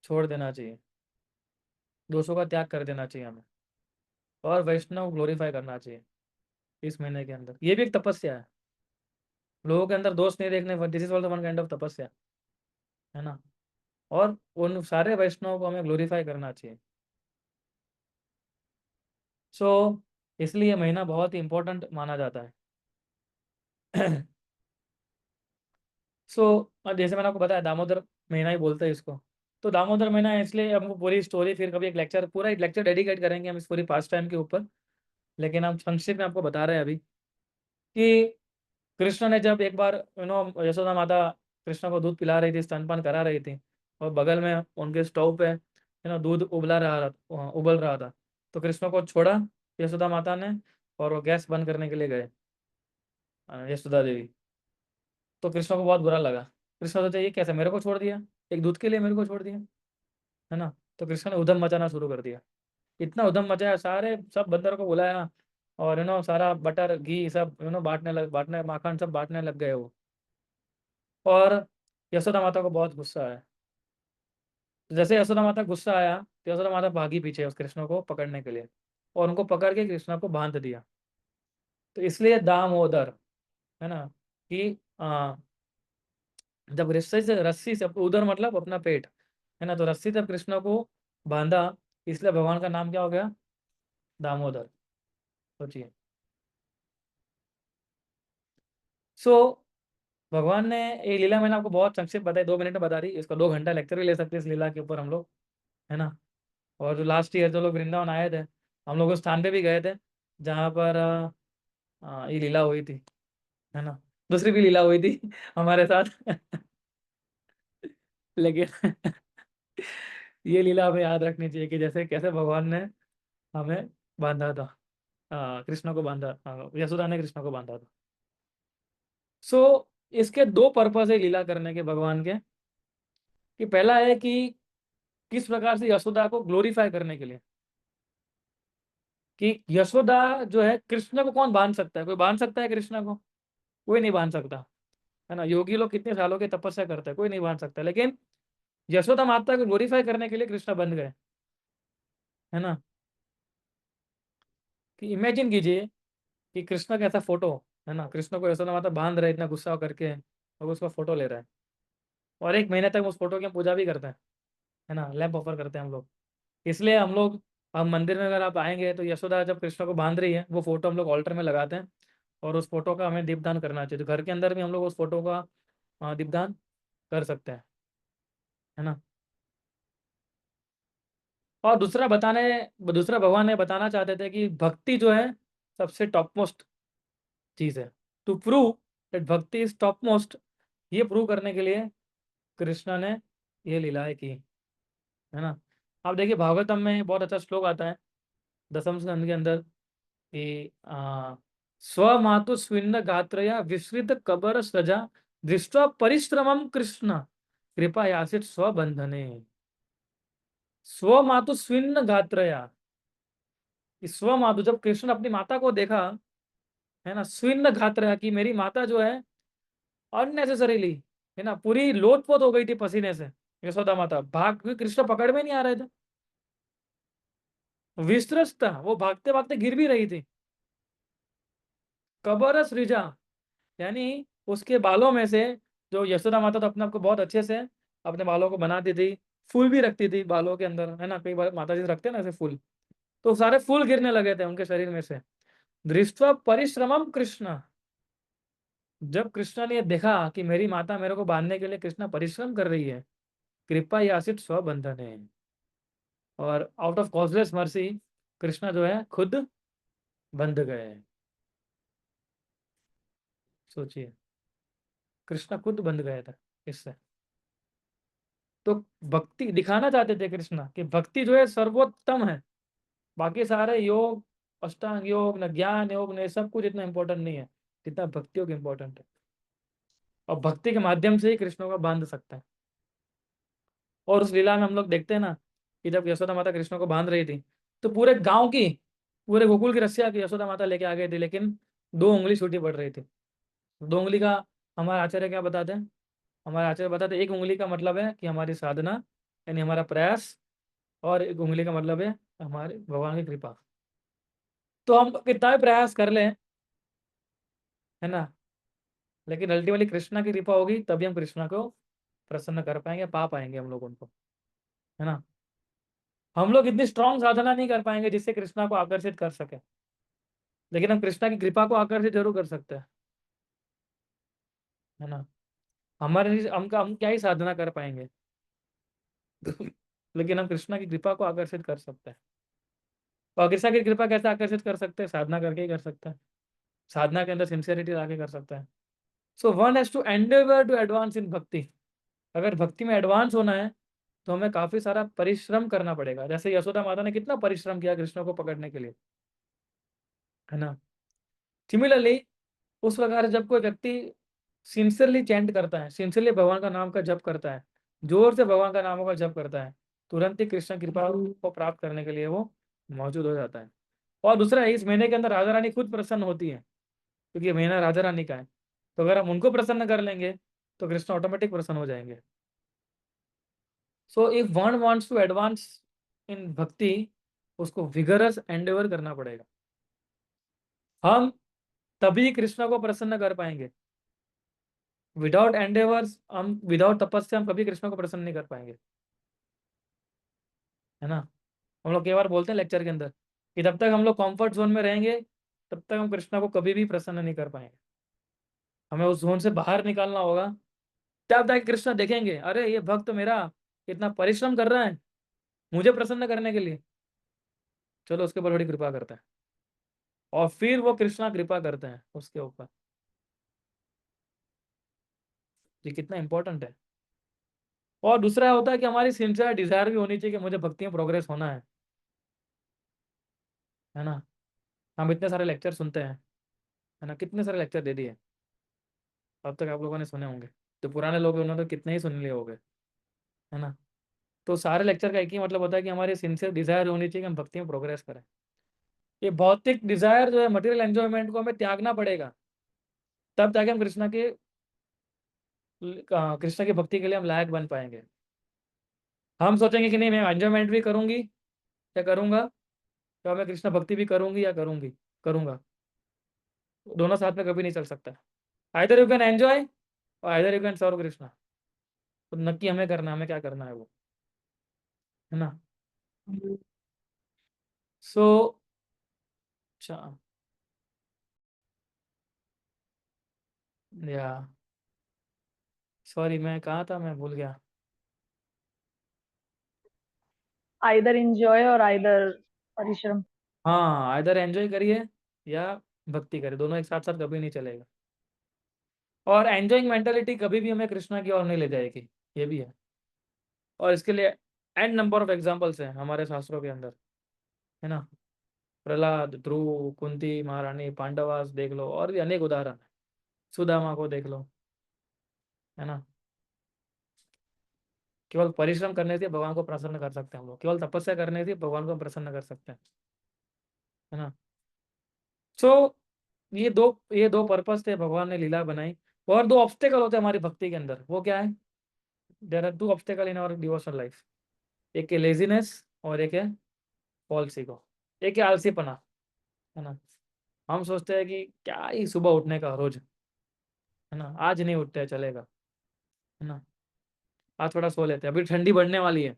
छोड़ देना चाहिए, दोषों का त्याग कर देना चाहिए हमें, और वैष्णव ग्लोरीफाई करना चाहिए इस महीने के अंदर। ये भी एक तपस्या है, लोगों के अंदर दोष नहीं देखने पर, this is also one kind of तपस्या, है ना। और उन सारे वैष्णवों को हमें ग्लोरीफाई करना चाहिए। सो इसलिए महीना बहुत ही इंपॉर्टेंट माना जाता है। अब जैसे मैंने आपको बताया दामोदर महीना ही बोलते हैं इसको, तो दामोदर महीना है इसलिए हमको पूरी स्टोरी फिर कभी एक लेक्चर, पूरा एक लेक्चर डेडिकेट करेंगे हम इस पूरी पास टाइम के ऊपर, लेकिन हम संक्षिप्त में आपको बता रहे हैं अभी कि कृष्ण ने जब एक बार यशोदा माता कृष्ण को दूध पिला रही थी, स्तनपान करा रही थी, और बगल में उनके स्टोव पे दूध उबल रहा था, तो कृष्ण को छोड़ा यशोदा माता ने, और वो गैस बंद करने के लिए गए यशोदा देवी। तो कृष्ण को बहुत बुरा लगा, कृष्ण सोचा ये कैसे मेरे को छोड़ दिया, एक दूध के लिए मेरे को छोड़ दिया, है ना। तो कृष्ण ने उधम मचाना शुरू कर दिया, इतना उधम मचाया, सारे सब बंदरों को बुलाया, और सारा बटर घी सब बांटने माखन सब बांटने लग गए वो। और यशोदा माता को बहुत गुस्सा आया, तो जैसे यशोदा माता गुस्सा आया तो यशोदा माता भागी पीछे उस कृष्ण को पकड़ने के लिए, और उनको पकड़ के कृष्ण को बांध दिया। तो इसलिए दामोदर, है ना, कि जब रस्सी से उधर मतलब अपना पेट, है ना, तो रस्सी से कृष्ण को बांधा, इसलिए भगवान का नाम क्या हो गया, दामोदर। सोचिए। सो भगवान ने ये लीला मैंने आपको बहुत संक्षिप्त बताई, 2 मिनट में बता दी, इसका 2 घंटा लेक्चर भी ले सकते हैं इस लीला के ऊपर हम लोग, है ना। और जो लास्ट ईयर जो लोग वृंदावन आए थे, हम लोग उस स्थान पे भी गए थे जहाँ पर ये लीला हुई थी, है ना। दूसरी भी लीला हुई थी हमारे साथ लेकिन ये लीला हमें याद रखनी चाहिए कि जैसे कैसे भगवान ने हमें बांधा था, कृष्ण को बांधा, यशोदा ने कृष्ण को बांधा था। सो इसके 2 पर्पस है लीला करने के भगवान के, कि पहला है कि किस प्रकार से यशोदा को ग्लोरीफाई करने के लिए, कि यशोदा जो है, कृष्ण को कौन बांध सकता है? कोई बांध सकता है कृष्ण को? कोई नहीं बांध सकता, है ना। योगी लोग कितने सालों की तपस्या करते हैं, कोई नहीं बांध सकता, लेकिन यशोदा माता को ग्लोरीफाई करने के लिए कृष्ण बन गए, है ना। कि इमेजिन कीजिए कि कृष्ण का ऐसा फोटो, है ना, कृष्ण को यशोदा माता बांध रहे इतना गुस्सा करके, और उसका फोटो ले रहा है, और 1 महीने तक उस फोटो की हम पूजा भी करते हैं, है ना, लैंप ऑफर करते हैं हम लोग। इसलिए हम लोग, हम मंदिर में अगर आप आएंगे तो यशोदा जब कृष्ण को बांध रही है, वो फोटो हम लोग ऑल्टर में लगाते हैं, और उस फोटो का हमें दीपदान करना चाहिए। तो घर के अंदर भी हम लोग उस फोटो का दीपदान कर सकते हैं, है ना। और दूसरा भगवान ने बताना चाहते थे कि भक्ति जो है सबसे टॉप मोस्ट चीज है। टू प्रूव दैट भक्ति इज टॉप मोस्ट, ये प्रूव करने के लिए कृष्ण ने ये लीलाएं की, है ना। आप देखिए भागवतम में बहुत अच्छा श्लोक आता है 10वें स्कंद के अंदर कि स्वमातु स्विन्न गात्रया विस्मृत कबर सजा दृष्ट्वा परिश्रमम कृष्ण कृपा यासित स्वबंधने। स्वमातु स्विन्न गात्रया, स्वमातु, जब कृष्ण अपनी माता को देखा, है ना, स्विन्न गात्रया की मेरी माता जो है अननेसेसरीली, है ना, पूरी लोथपोथ हो गई थी पसीने से, यशोदा माता भाग, क्योंकि कृष्ण पकड़ में नहीं आ रहे थे, विस्त्रस्त था, वो भागते भागते गिर भी रही थी। कबर सृजा, यानी उसके बालों में से, जो यशोदा माता तो अपने आप को बहुत अच्छे से अपने बालों को बनाती थी, फूल भी रखती थी बालों के अंदर, है ना, कई बार माता जी रखते हैं ना ऐसे फूल, तो सारे फूल गिरने लगे थे उनके शरीर में से। दृष्ट्वा परिश्रमम कृष्ण, जब कृष्ण ने देखा कि मेरी माता मेरे को बांधने के लिए कृष्ण परिश्रम कर रही है, कृपा यासित स्वबंधन है, और out of causeless mercy Krishna जो है खुद बंध गए। सोचिए, कृष्ण खुद बंध गए थे इससे। तो भक्ति दिखाना चाहते थे कृष्ण कि भक्ति जो है सर्वोत्तम है, बाकी सारे योग, अष्टांग योग, न ज्ञान योग, न सब कुछ इतना इंपॉर्टेंट नहीं है जितना भक्ति योग इंपॉर्टेंट है, और भक्ति के माध्यम से ही कृष्ण को बांध सकते हैं। और उस लीला में हम लोग देखते हैं ना कि जब यशोदा माता कृष्ण को बांध रही थी, तो पूरे गांव की, पूरे गोकुल की रस्सियां की यशोदा माता लेके आ गई थी, लेकिन 2 उंगली छूटी पड़ रही थी। 2 उंगली का हमारे आचार्य क्या बताते हैं? हमारे आचार्य बताते हैं 1 उंगली का मतलब है कि हमारी साधना, यानी हमारा प्रयास, और 1 उंगली का मतलब है हमारे भगवान की कृपा। तो हम कितना भी प्रयास कर लें, है ना, लेकिन अल्टीमेटली कृष्णा की कृपा होगी तभी हम कृष्णा को प्रसन्न कर पाएंगे, पा पाएंगे हम लोग उनको, है ना। हम लोग इतनी स्ट्रांग साधना नहीं कर पाएंगे जिससे कृष्णा को आकर्षित कर सके, लेकिन हम कृष्णा की कृपा को आकर्षित जरूर कर सकते हैं, है ना। हम क्या ही साधना कर पाएंगे लेकिन हम कृष्णा की कृपा को आकर्षित कर सकते हैं। और कृष्णा की कृपा कैसे आकर्षित कर सकते हैं? साधना करके ही कर सकते हैं, साधना के अंदर सिंसियरिटी ला के कर सकते हैं। So one has to endeavour to advance in bhakti. अगर भक्ति में एडवांस होना है तो हमें काफी सारा परिश्रम करना पड़ेगा, जैसे यशोदा माता ने कितना परिश्रम किया कृष्ण को पकड़ने के लिए, है ना। सिमिलरली उस प्रकार जब कोई व्यक्ति सिंसियरली चैंट करता है, सिंसियरली भगवान का नाम का जप करता है, जोर से भगवान का नामों का जप करता है, तुरंत ही कृष्ण कृपा को प्राप्त करने के लिए वो मौजूद हो जाता है। और दूसरा, इस महीने के अंदर राधा रानी खुद प्रसन्न होती है, क्योंकि ये महीना राधा रानी का है, तो अगर हम उनको प्रसन्न कर लेंगे तो कृष्ण ऑटोमेटिक प्रसन्न हो जाएंगे। So if one wants to advance in bhakti, उसको विगरस एंडेवर करना पड़ेगा। हम तभी कृष्ण को प्रसन्न कर पाएंगे। विदाउट एंडेवर्स, हम विदाउट तपस्या हम कभी कृष्ण को प्रसन्न नहीं कर पाएंगे, है ना। हम लोग कई बार बोलते हैं लेक्चर के अंदर कि जब तक हम लोग कंफर्ट जोन में रहेंगे तब तक हम कृष्ण को कभी भी प्रसन्न नहीं कर पाएंगे। हमें उस जोन से बाहर निकालना होगा, तब जाके कृष्ण देखेंगे अरे ये भक्त मेरा कितना परिश्रम कर रहा है मुझे प्रसन्न करने के लिए, चलो उसके ऊपर थोड़ी कृपा करते हैं, और फिर वो कृष्णा कृपा करते हैं उसके ऊपर। ये कितना इंपॉर्टेंट है। और दूसरा होता है कि हमारी सिंसियर डिजायर भी होनी चाहिए कि मुझे भक्ति में प्रोग्रेस होना है ना। हम इतने सारे लेक्चर सुनते हैं, है ना, कितने सारे लेक्चर दे दिए अब तक आप लोगों ने सुने होंगे, जो पुराने लोग हैं उन्होंने तो कितने ही सुन लिए होंगे, है ना। तो सारे लेक्चर का एक ही मतलब होता है कि हमारी सिंसियर डिजायर होनी चाहिए कि हम भक्ति में प्रोग्रेस करें। ये भौतिक डिजायर जो है, मटेरियल एंजॉयमेंट को हमें त्यागना पड़ेगा, तब जाके हम कृष्ण की भक्ति के लिए हम लायक बन पाएंगे। हम सोचेंगे कि नहीं मैं एंजॉयमेंट भी करूंगी या करूंगा, तो मैं कृष्ण भक्ति भी करूंगी या करूंगा, दोनों साथ में कभी नहीं चल सकता। आइदर यू कैन एंजॉय और either you can serve Krishna. तो नक्की हमें करना है, हमें क्या करना है वो, है ना। सो अच्छा या सॉरी, मैं कहा था, मैं भूल गया। आइदर एंजॉय और आइदर परिश्रम। हाँ, आइदर एंजॉय करिए या भक्ति करिए, दोनों एक साथ साथ कभी नहीं चलेगा। और एंजॉइंग मेंटालिटी कभी भी हमें कृष्णा की ओर नहीं ले जाएगी, ये भी है। और इसके लिए एंड नंबर ऑफ एग्जाम्पल्स हैं हमारे शास्त्रों के अंदर, है ना। प्रहलाद, ध्रुव, कुंती महारानी, पांडवास देख लो, और भी अनेक उदाहरण है। सुदामा को देख लो, है ना। केवल परिश्रम करने से भगवान को प्रसन्न कर सकते हैं हम लोग, केवल तपस्या करने से भगवान को हम प्रसन्न कर सकते हैं, है ना। सो ये दो पर्पस थे, भगवान ने लीला बनाई। और दो ऑब्स्टेकल होते हैं हमारी भक्ति के अंदर, वो क्या है? There are 2 obstacle in our devotional life. एक है लेजीनेस और एक है फॉल्स ईगो। एक है आलसीपना, है ना। हम सोचते हैं कि क्या ही सुबह उठने का रोज, है ना, आज नहीं उठते चलेगा, है ना, आज थोड़ा सो लेते हैं, अभी ठंडी बढ़ने वाली है।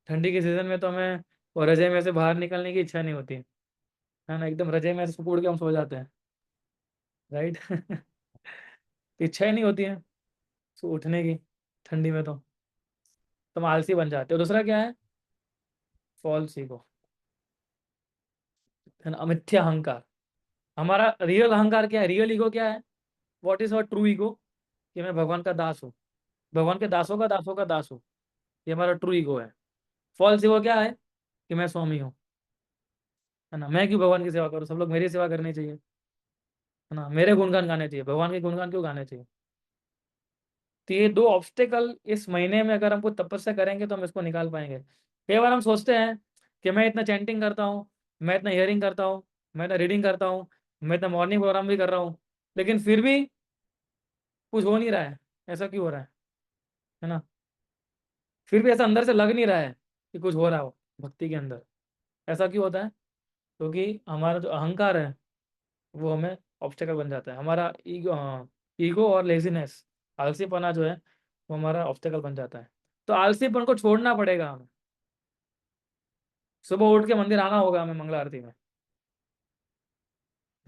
ठंडी के सीजन में तो हमें वो रजाई में से बाहर निकलने की इच्छा नहीं होती, है ना, एकदम रजाई में से सिकुड़ के हम सो जाते हैं, राइट। इच्छा ही नहीं होती है सो उठने की ठंडी में, तो हम आलसी बन जाते हो। दूसरा क्या है? फॉल्स ईगो, है ना, मिथ्या अहंकार। हमारा रियल अहंकार क्या है? रियल ईगो क्या है? What is our true ego? कि मैं भगवान का दास हूँ, भगवान के दासों का दास हूँ, ये हमारा ट्रू ईगो है। फॉल्स ईगो क्या है? कि मैं स्वामी हूँ, है ना, मैं क्यों भगवान की सेवा करूँ, सब लोग मेरी सेवा करनी चाहिए, है ना, मेरे गुणगान गाने चाहिए, भगवान के गुणगान क्यों गाने चाहिए। तो ये दो ऑब्स्टेकल इस महीने में अगर हमको तपस्या करेंगे तो हम इसको निकाल पाएंगे। कई बार हम सोचते हैं कि मैं इतना चैंटिंग करता हूँ, मैं इतना हियरिंग करता हूँ, मैं इतना रीडिंग करता हूँ, मैं इतना मॉर्निंग प्रोग्राम भी कर रहा हूँ, लेकिन फिर भी कुछ हो नहीं रहा है। ऐसा क्यों हो रहा है ना। फिर भी ऐसा अंदर से लग नहीं रहा है कि कुछ हो रहा हो भक्ति के अंदर। ऐसा क्यों होता है? क्योंकि हमारा जो अहंकार है वो हमें ऑब्स्टेकल बन जाता है। हमारा ईगो और लेजीनेस, आलसीपना जो है वो हमारा ऑब्स्टेकल बन जाता है। तो आलसीपन को छोड़ना पड़ेगा हमें। सुबह उठ के मंदिर आना होगा हमें मंगला आरती में,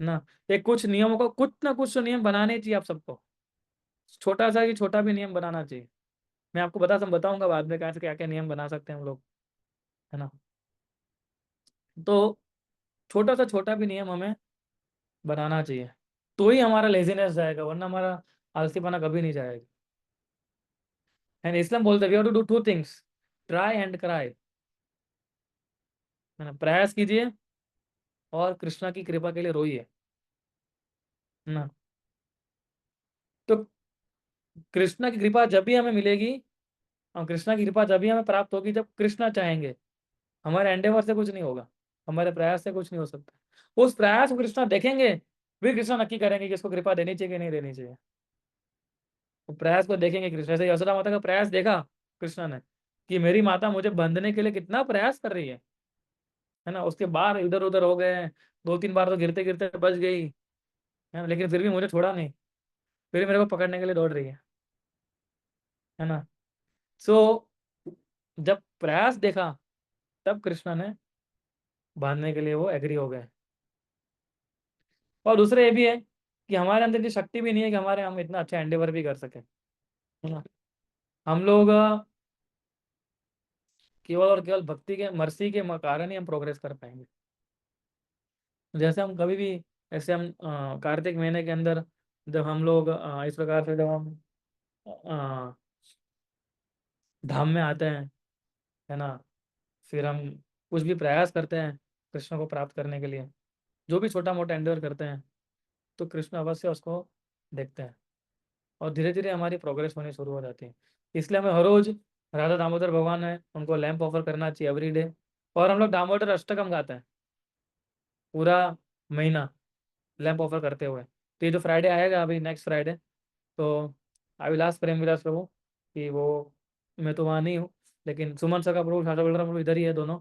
है ना। एक कुछ नियमों को, कुछ ना कुछ तो नियम बनाने चाहिए आप सबको, छोटा सा कि छोटा भी नियम बनाना चाहिए। मैं आपको बताऊंगा बाद में कैसे क्या क्या नियम बना सकते हैं हम लोग, है ना। तो छोटा सा छोटा भी नियम हमें बनाना चाहिए, तो ही हमारा लेजीनेस जाएगा, वरना हमारा आलसीपना कभी नहीं जाएगा। एंड इस्लाम बोलते हैं we have to do 2 things, try and cry, है ना। प्रयास कीजिए और कृष्णा की कृपा के लिए रोइए, है ना। तो कृष्णा की कृपा जब भी हमें मिलेगी, और कृष्णा की कृपा जब भी हमें प्राप्त होगी जब कृष्णा चाहेंगे। हमारे एंडेवर से कुछ नहीं होगा, हमारे प्रयास से कुछ नहीं हो सकता। उस प्रयास को कृष्णा देखेंगे, फिर कृष्णा नक्की करेंगे कि इसको कृपा देनी चाहिए कि नहीं देनी चाहिए। वो प्रयास को देखेंगे कृष्ण, जैसे यशोदा माता का प्रयास देखा कृष्णा ने कि मेरी माता मुझे बंधने के लिए कितना प्रयास कर रही है ना। उसके बार इधर उधर हो गए, 2-3 बार तो गिरते गिरते बच गई, है ना, लेकिन फिर भी मुझे छोड़ा नहीं, फिर भी मेरे को पकड़ने के लिए दौड़ रही है ना। सो जब प्रयास देखा तब कृष्णा ने बांधने के लिए वो एग्री हो गए। और दूसरा ये भी है कि हमारे अंदर की शक्ति भी नहीं है कि हम इतना अच्छा एंडेवर भी कर सके, है ना। हम लोग केवल और केवल भक्ति के मर्सी के कारण ही हम प्रोग्रेस कर पाएंगे। जैसे हम कभी भी, ऐसे हम कार्तिक महीने के अंदर जब हम लोग इस प्रकार से जब हम अ, धाम में आते हैं, है ना, फिर हम कुछ भी प्रयास करते हैं कृष्ण को प्राप्त करने के लिए, जो भी छोटा मोटा एंडेवर करते हैं, तो कृष्ण अवश्य उसको देखते हैं और धीरे धीरे हमारी प्रोग्रेस होनी शुरू हो जाती है। इसलिए हमें हर रोज राधा दामोदर भगवान है, उनको लैंप ऑफर करना चाहिए एवरी डे। और हम लोग दामोदर अष्टकम गाते हैं पूरा महीना लैंप ऑफर करते हुए। तो ये जो फ्राइडे आएगा अभी नेक्स्ट फ्राइडे, तो आई विल आस्क प्रेम विलास प्रभु कि वो, मैं तो वहाँ नहीं हूँ, लेकिन सुमन सका प्रभु, शास्त्र बलराम प्रभु इधर ही है दोनों।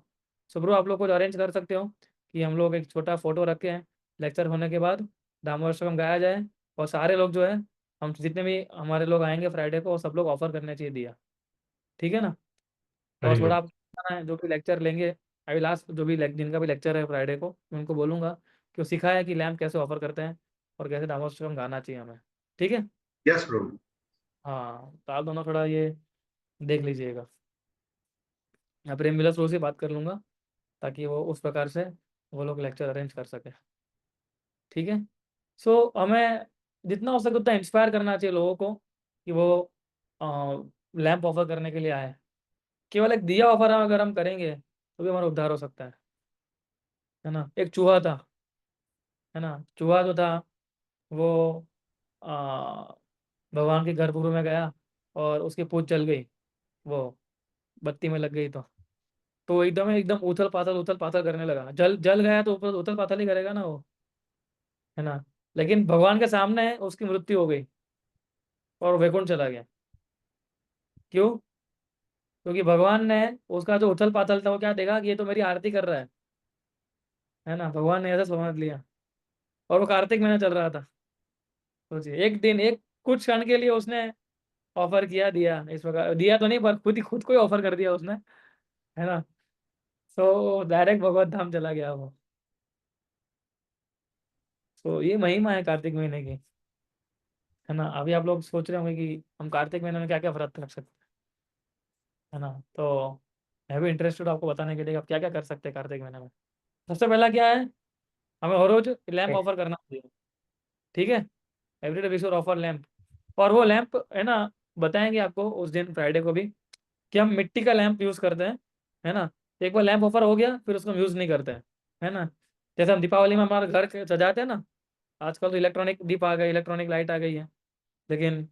सो प्रभु आप लोग कुछ अरेंज कर सकते हो कि हम लोग एक छोटा फोटो रखे हैं, लेक्चर होने के बाद दामोदर अष्टकम गाया जाए, और सारे लोग जो है, हम जितने भी हमारे लोग आएंगे फ्राइडे को, वो सब लोग ऑफर करने चाहिए दिया। ठीक है ना? और थोड़ा हरिओम। आप जो भी लेक्चर लेंगे, आई विल आस्क जो भी जिनका भी लेक्चर है फ्राइडे को, मैं उनको बोलूंगा कि वो सिखाया कि लैम्प कैसे ऑफर करते हैं और कैसे दामोदर अष्टकम गाना चाहिए हमें। ठीक है? यस प्रभु। हाँ, तो आप दोनों थोड़ा ये देख लीजिएगा। मैं प्रेम विलास रोज से बात कर लूँगा ताकि वो उस प्रकार से वो लोग लेक्चर अरेंज कर सके। ठीक है? सो हमें जितना हो सके उतना इंस्पायर करना चाहिए लोगों को कि वो लैंप ऑफर करने के लिए आए। केवल एक दिया ऑफर अगर हम करेंगे तो भी हमारा उद्धार हो सकता है ना? एक चूहा था, है ना? चूहा जो था वो आ, भगवान के गर्भगृह में गया और उसकी पूंछ जल गई, वो बत्ती में लग गई। तो एकदम एकदम उथल पाथल करने लगा। जल जल गया तो ऊपर उथल पाथल ही करेगा ना वो, है ना? लेकिन भगवान के सामने उसकी मृत्यु हो गई और वो वैकुंठ चला गया। क्यों? क्योंकि भगवान ने उसका जो उथल पाथल था वो क्या देखा कि ये तो मेरी आरती कर रहा है ना? भगवान ने ऐसा समझ लिया। और वो कार्तिक महीना चल रहा था। सोचिए, एक दिन, एक कुछ क्षण के लिए उसने ऑफर किया, दिया इस प्रकार, दिया तो नहीं पर खुद को ही ऑफर कर दिया उसने, है ना? तो डायरेक्ट भगवत धाम चला गया वो। तो ये महिमा है कार्तिक महीने की, है ना? अभी आप लोग सोच रहे होंगे कि हम कार्तिक महीने में क्या क्या व्रत रख सकते हैं, है ना? तो मैं भी इंटरेस्टेड आपको बताने के लिए आप क्या क्या कर सकते हैं कार्तिक महीने में। सबसे पहला क्या है, हमें हर रोज लैंप ऑफर करना चाहिए। ठीक है? Everyday we should offer lamp. और वो लैंप, है ना, बताएंगे आपको उस दिन फ्राइडे को भी कि हम मिट्टी का लैंप यूज करते हैं, है ना? एक बार लैंप ऑफर हो गया फिर उसको यूज नहीं करते हैं, है ना? जैसे हम दीपावली में हमारे घर सजाते हैं ना, आजकल तो इलेक्ट्रॉनिक दीप आ गए, इलेक्ट्रॉनिक लाइट आ गई है, लेकिन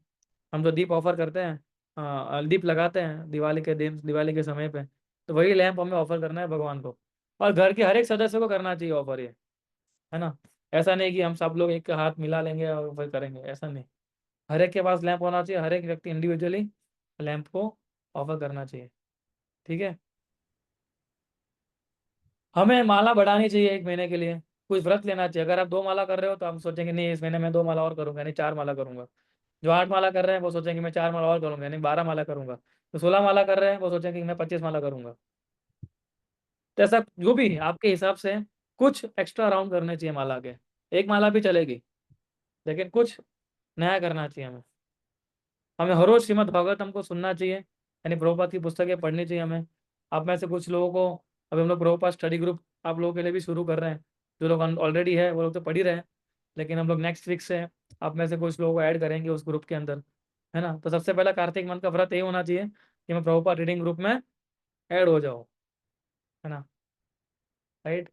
हम जो दीप ऑफर करते हैं, दीप लगाते हैं दिवाली के दिन, दिवाली के समय पे, तो वही लैंप हमें ऑफर करना है भगवान को। और घर के हर एक सदस्य को करना चाहिए ऑफर ये, है ना? ऐसा नहीं कि हम सब लोग एक हाथ मिला लेंगे और फिर करेंगे, ऐसा नहीं। हर एक के पास लैंप होना चाहिए, हर एक व्यक्ति इंडिविजुअली लैंप को ऑफर करना चाहिए। ठीक है? हमें माला बढ़ानी चाहिए एक महीने के लिए, कुछ व्रत लेना चाहिए। अगर आप 2 माला कर रहे हो तो हम सोचेंगे नहीं इस महीने में 2 माला और करूंगा, नहीं 4 माला करूंगा। जो 8 माला कर रहे हैं वो सोचेंगे मैं 4 माला और करूंगा, नहीं 12 माला करूंगा। तो 16 माला कर रहे हैं वो सोचेंगे कि मैं 25 माला करूंगा। तो ऐसा जो भी आपके हिसाब से कुछ एक्स्ट्रा राउंड करने चाहिए माला के। एक माला भी चलेगी, लेकिन कुछ नया करना चाहिए हमें। हमें हर रोज श्रीमद् भागवतम को सुनना चाहिए, यानी प्रभुपाद की पुस्तकें पढ़नी चाहिए हमें। आप में से कुछ लोगों को अभी हम लोग प्रभुपाद स्टडी ग्रुप आप लोगों के लिए भी शुरू कर रहे हैं। जो लोग ऑलरेडी है वो लोग तो पढ़ ही रहे हैं, लेकिन हम लोग नेक्स्ट वीक से आप में से कुछ लोगों को ऐड करेंगे उस ग्रुप के अंदर, है ना? तो सबसे पहला कार्तिक मंथ का व्रत ये होना चाहिए कि मैं प्रभुपाद रीडिंग ग्रुप में ऐड हो जाओ, है ना? राइट?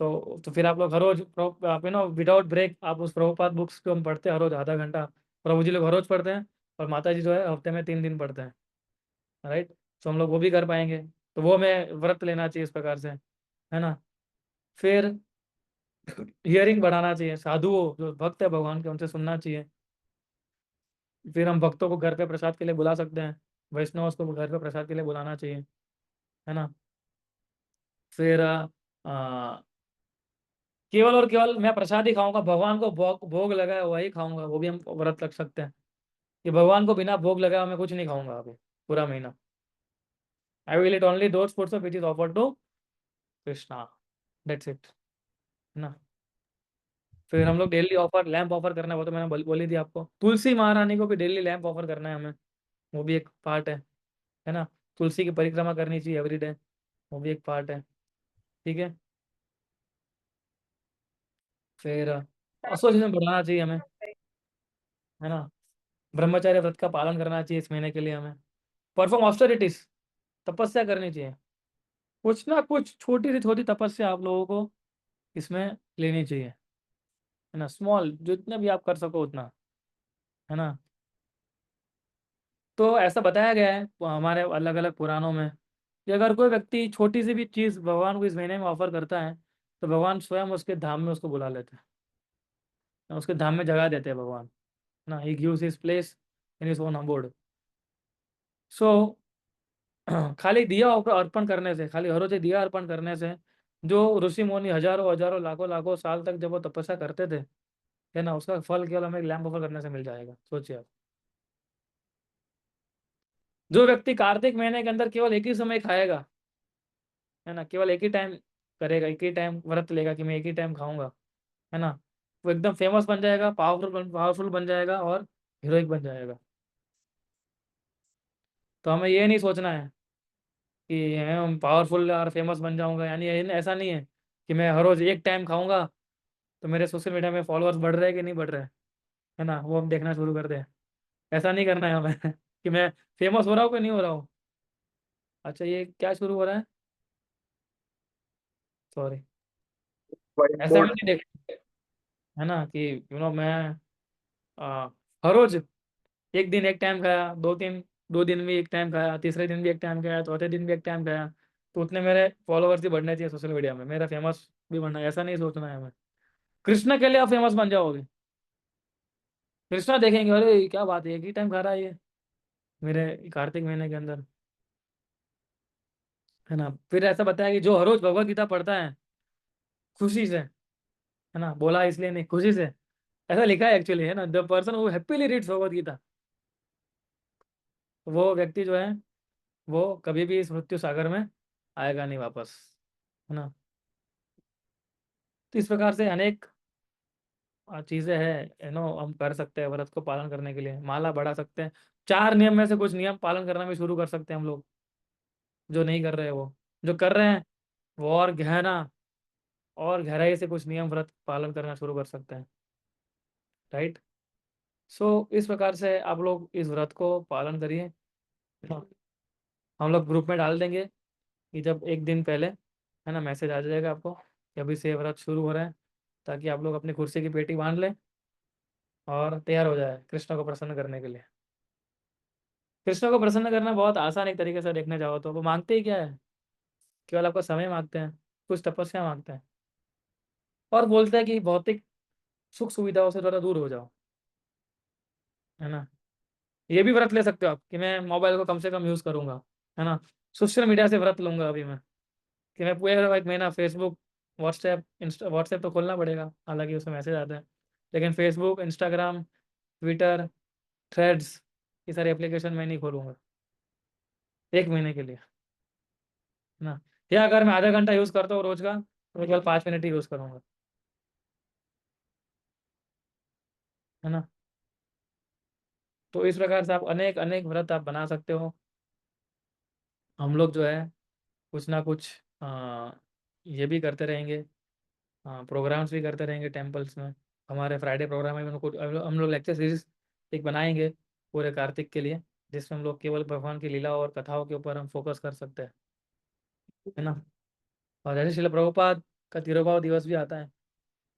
तो फिर आप लोग हर रोज आप विदाउट ब्रेक आप उस प्रभुपाद बुक्स को हम पढ़ते हैं हर रोज आधा घंटा। प्रभु जी लोग हर रोज पढ़ते हैं और माता जी जो है हफ्ते में 3 दिन पढ़ते हैं, राइट? तो हम लोग वो भी कर पाएंगे। तो वो हमें व्रत लेना चाहिए इस प्रकार से, है ना? फिर हियरिंग बढ़ाना चाहिए, साधुओं जो भक्त है भगवान के उनसे सुनना चाहिए। फिर हम भक्तों को घर पे प्रसाद के लिए बुला सकते हैं, वैष्णव को घर पे प्रसाद के लिए बुलाना चाहिए, है ना? फिर केवल और केवल मैं प्रसाद ही खाऊंगा, भगवान को भोग भोग लगाया वही खाऊंगा, वो भी हम व्रत रख सकते हैं कि भगवान को बिना भोग लगाए मैं कुछ नहीं खाऊंगा अभी पूरा महीना। I will eat only those foods which is offered to Krishna, that's it, है ना? फिर हम लोग डेली ऑफर लैंप ऑफर करना है, वो तो मैंने बोल ही दिया आपको। तुलसी महारानी को भी डेली लैंप ऑफर करना है हमें, वो भी एक पार्ट है ना? तुलसी की परिक्रमा करनी चाहिए एवरीडे, वो भी एक पार्ट है। ठीक है? फिर एसोसिएशन बढ़ाना चाहिए हमें, है ना? ब्रह्मचर्य व्रत का पालन करना चाहिए इस महीने के लिए हमें। परफॉर्म ऑस्टेरिटीज, तपस्या करनी चाहिए। कुछ ना कुछ छोटी से छोटी तपस्या आप लोगों को इसमें लेनी चाहिए, है ना? स्मॉल जितना भी आप कर सको उतना, है ना? तो ऐसा बताया गया है हमारे अलग अलग पुराणों में कि अगर कोई व्यक्ति छोटी सी भी चीज़ भगवान को इस महीने में ऑफर करता है तो भगवान स्वयं उसके धाम में उसको बुला लेते हैं, उसके धाम में जगह देते हैं भगवान ना। He gives his place in his own abode. So खाली दिया अर्पण करने से, खाली हर रोज दिया अर्पण करने से, जो ऋषि मुनि हजारों हजारों लाखों लाखों साल तक जब वो तपस्या करते थे, है ना, उसका फल केवल हमें लैंप ऑफर करने से मिल जाएगा। सोचिए आप, जो व्यक्ति कार्तिक महीने के अंदर केवल एक ही समय खाएगा, है ना, केवल एक ही टाइम करेगा, एक ही टाइम व्रत लेगा कि मैं एक ही टाइम खाऊंगा, है ना, वो एकदम फेमस बन जाएगा, पावरफुल बन जाएगा और हीरोइक बन जाएगा। तो हमें ये नहीं सोचना है कि मैं पावरफुल और फेमस बन जाऊंगा, यानी ऐसा नहीं है कि मैं हर रोज एक टाइम खाऊंगा तो मेरे सोशल मीडिया में फॉलोअर्स बढ़ रहे हैं कि नहीं बढ़ रहे हैं, है ना, वो हम देखना शुरू कर दें। ऐसा नहीं करना है हमें कि मैं फेमस हो रहा हूँ कि नहीं हो रहा हूँ। अच्छा, ये क्या शुरू हो रहा है, सॉरी, व्हाइट ऐसा भी बोर्ड। नहीं देख, है ना, कि मैं आ, हर रोज एक दिन एक टाइम खाया, 2 दिन भी एक टाइम खाया, तीसरे दिन भी एक टाइम खाया, चौथे दिन भी एक टाइम खाया, तो उतने मेरे फॉलोअर्स ही बढ़ने चाहिए सोशल मीडिया में, मेरा फेमस भी बनना है, ऐसा नहीं सोचना है हमें। कृष्णा के लिए आप फेमस बन जाओगे, कृष्णा देखेंगे अरे ये क्या बात है, एक ही टाइम खा रहा है ये मेरे कार्तिक महीने के अंदर, है ना। फिर ऐसा बताया कि जो हर रोज भगवत गीता पढ़ता है खुशी से, है ना, बोला इसलिए नहीं, खुशी से, ऐसा लिखा है एक्चुअली, है ना, the person who happily reads Bhagavad Gita, वो व्यक्ति जो है वो कभी भी इस मृत्यु सागर में आएगा नहीं वापस, है ना। तो इस प्रकार से अनेक चीजें हैं, हम कर सकते हैं व्रत को पालन करने के लिए, माला बढ़ा सकते हैं, 4 नियम में से कुछ नियम पालन करना भी शुरू कर सकते हैं हम लोग, जो नहीं कर रहे हैं वो, जो कर रहे हैं वो और गहराई से कुछ नियम व्रत पालन करना शुरू कर सकते हैं, राइट। सो इस प्रकार से आप लोग इस व्रत को पालन करिए। हाँ, हम लोग ग्रुप में डाल देंगे कि जब एक दिन पहले, है ना, मैसेज आ जाएगा आपको कि अभी से व्रत शुरू हो रहा है, ताकि आप लोग अपनी कुर्सी की पेटी बांध लें और तैयार हो जाए कृष्ण को प्रसन्न करने के लिए। कृष्ण को प्रसन्न करना बहुत आसान एक तरीके से देखने जाओ तो, वो मांगते ही क्या है, केवल आपका समय मांगते हैं, कुछ तपस्या मांगते हैं, और बोलते हैं कि भौतिक सुख सुविधाओं से थोड़ा दूर हो जाओ, है ना। ये भी व्रत ले सकते हो आप कि मैं मोबाइल को कम से कम यूज़ करूंगा, है ना, सोशल मीडिया से व्रत लूंगा अभी मैं, कि मैं पूरे एक महीना फेसबुक, व्हाट्सएप तो खोलना पड़ेगा, हालांकि उसमें मैसेज आते हैं, लेकिन फेसबुक, इंस्टाग्राम, ट्विटर, थ्रेड्स, ये सारे एप्लीकेशन मैं नहीं खोलूंगा एक महीने के लिए, है ना। या अगर मैं आधा घंटा यूज़ करता हूँ रोज का, तो मैं केवल 5 मिनट ही यूज़ करूंगा, है ना। तो इस प्रकार से आप अनेक अनेक व्रत आप बना सकते हो। हम लोग जो है कुछ ना कुछ ये भी करते रहेंगे, प्रोग्राम्स भी करते रहेंगे टेम्पल्स में। हमारे फ्राइडे प्रोग्राम में हम लोग लेक्चर सीरीज एक बनाएंगे पूरे कार्तिक के लिए, जिसमें हम लोग केवल भगवान की लीला और कथाओं के ऊपर हम फोकस कर सकते हैं, है ना। और जैसे शिल प्रभुपाद का तिरुभाव दिवस भी आता है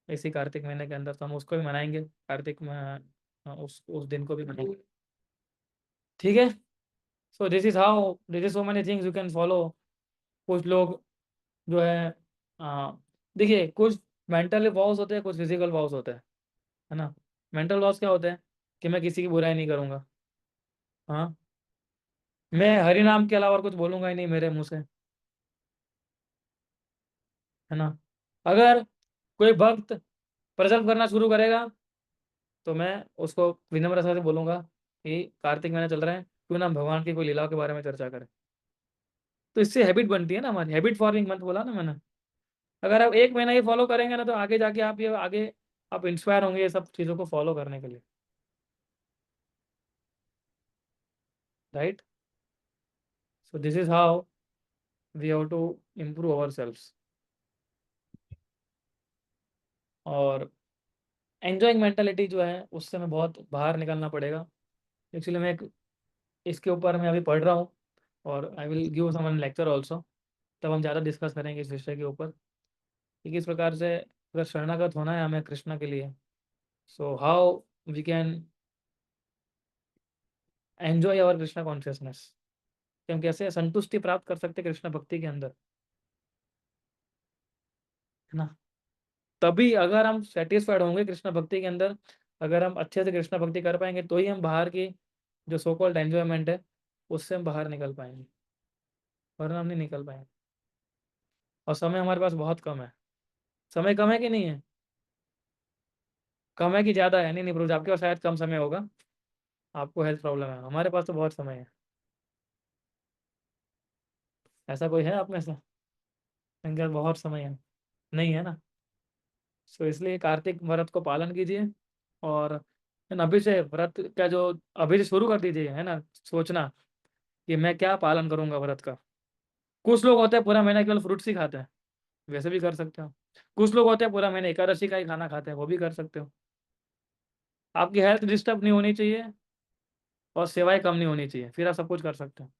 इसी कार्तिक महीने के अंदर, तो हम उसको भी मनाएंगे कार्तिक में, उस दिन को भी मनाएंगे, ठीक है। सो this is so many things you can follow. कुछ लोग जो है देखिए, कुछ मेंटल वॉल्स होते हैं, कुछ फिजिकल वॉल्स होते हैं, है ना। मेंटल वॉल्स क्या होते हैं कि मैं किसी की बुराई नहीं करूंगा, हाँ, मैं हरि नाम के अलावा और कुछ बोलूंगा ही नहीं मेरे मुंह से, है ना। अगर कोई भक्त प्रजल्प करना शुरू करेगा तो मैं उसको विनम्रता से बोलूंगा कि कार्तिक महीना चल रहा है, क्यों ना हम भगवान की कोई लीलाओं के बारे में चर्चा करें। तो इससे हैबिट बनती है ना, हमारी हैबिट फॉर्मिंग मंथ बोला ना मैंने। अगर आप एक महीना ये फॉलो करेंगे ना, तो आगे जाके आप ये आगे आप इंस्पायर होंगे ये सब चीज़ों को फॉलो करने के लिए, right. So this is how we have to improve our selves. और एंजॉइंग मेंटालिटी जो है उससे हमें बहुत बाहर निकलना पड़ेगा। एक्चुअली मैं इसके ऊपर मैं अभी पढ़ रहा हूँ, और I will give some lecture also, तब हम ज़्यादा डिस्कस करेंगे इस विषय के ऊपर कि किस प्रकार से अगर शरणागत होना है हमें कृष्ण के लिए, so how we can enjoy our Krishna consciousness, कि हम कैसे संतुष्टि प्राप्त कर सकते हैं कृष्ण भक्ति के अंदर, है ना। तभी अगर हम सेटिस्फाइड होंगे कृष्ण भक्ति के अंदर, अगर हम अच्छे से कृष्ण भक्ति कर पाएंगे, तो ही हम बाहर की जो सो कॉल्ड एंजॉयमेंट है उससे हम बाहर निकल पाएंगे, वरना हम नहीं निकल पाएंगे। और समय हमारे पास बहुत कम है। समय कम है कि नहीं है? कम है कि ज़्यादा है? नहीं नहीं प्रभु, आपके पास शायद कम समय होगा, आपको हेल्थ प्रॉब्लम है, हमारे पास तो बहुत समय है। ऐसा कोई है आप में से इनके पास बहुत समय है? नहीं है ना। सो इसलिए कार्तिक व्रत को पालन कीजिए, और है ना, अभी से व्रत का जो अभी से शुरू कर दीजिए, है ना, सोचना कि मैं क्या पालन करूंगा व्रत का। कुछ लोग होते हैं पूरा महीना केवल फ्रूट्स ही खाते हैं, वैसे भी कर सकते हो। कुछ लोग होते हैं पूरा महीना एकादशी का ही खाना खाते हैं, वो भी कर सकते हो। आपकी हेल्थ डिस्टर्ब नहीं होनी चाहिए और सेवाएं कम नहीं होनी चाहिए, फिर आप सब कुछ कर सकते हो।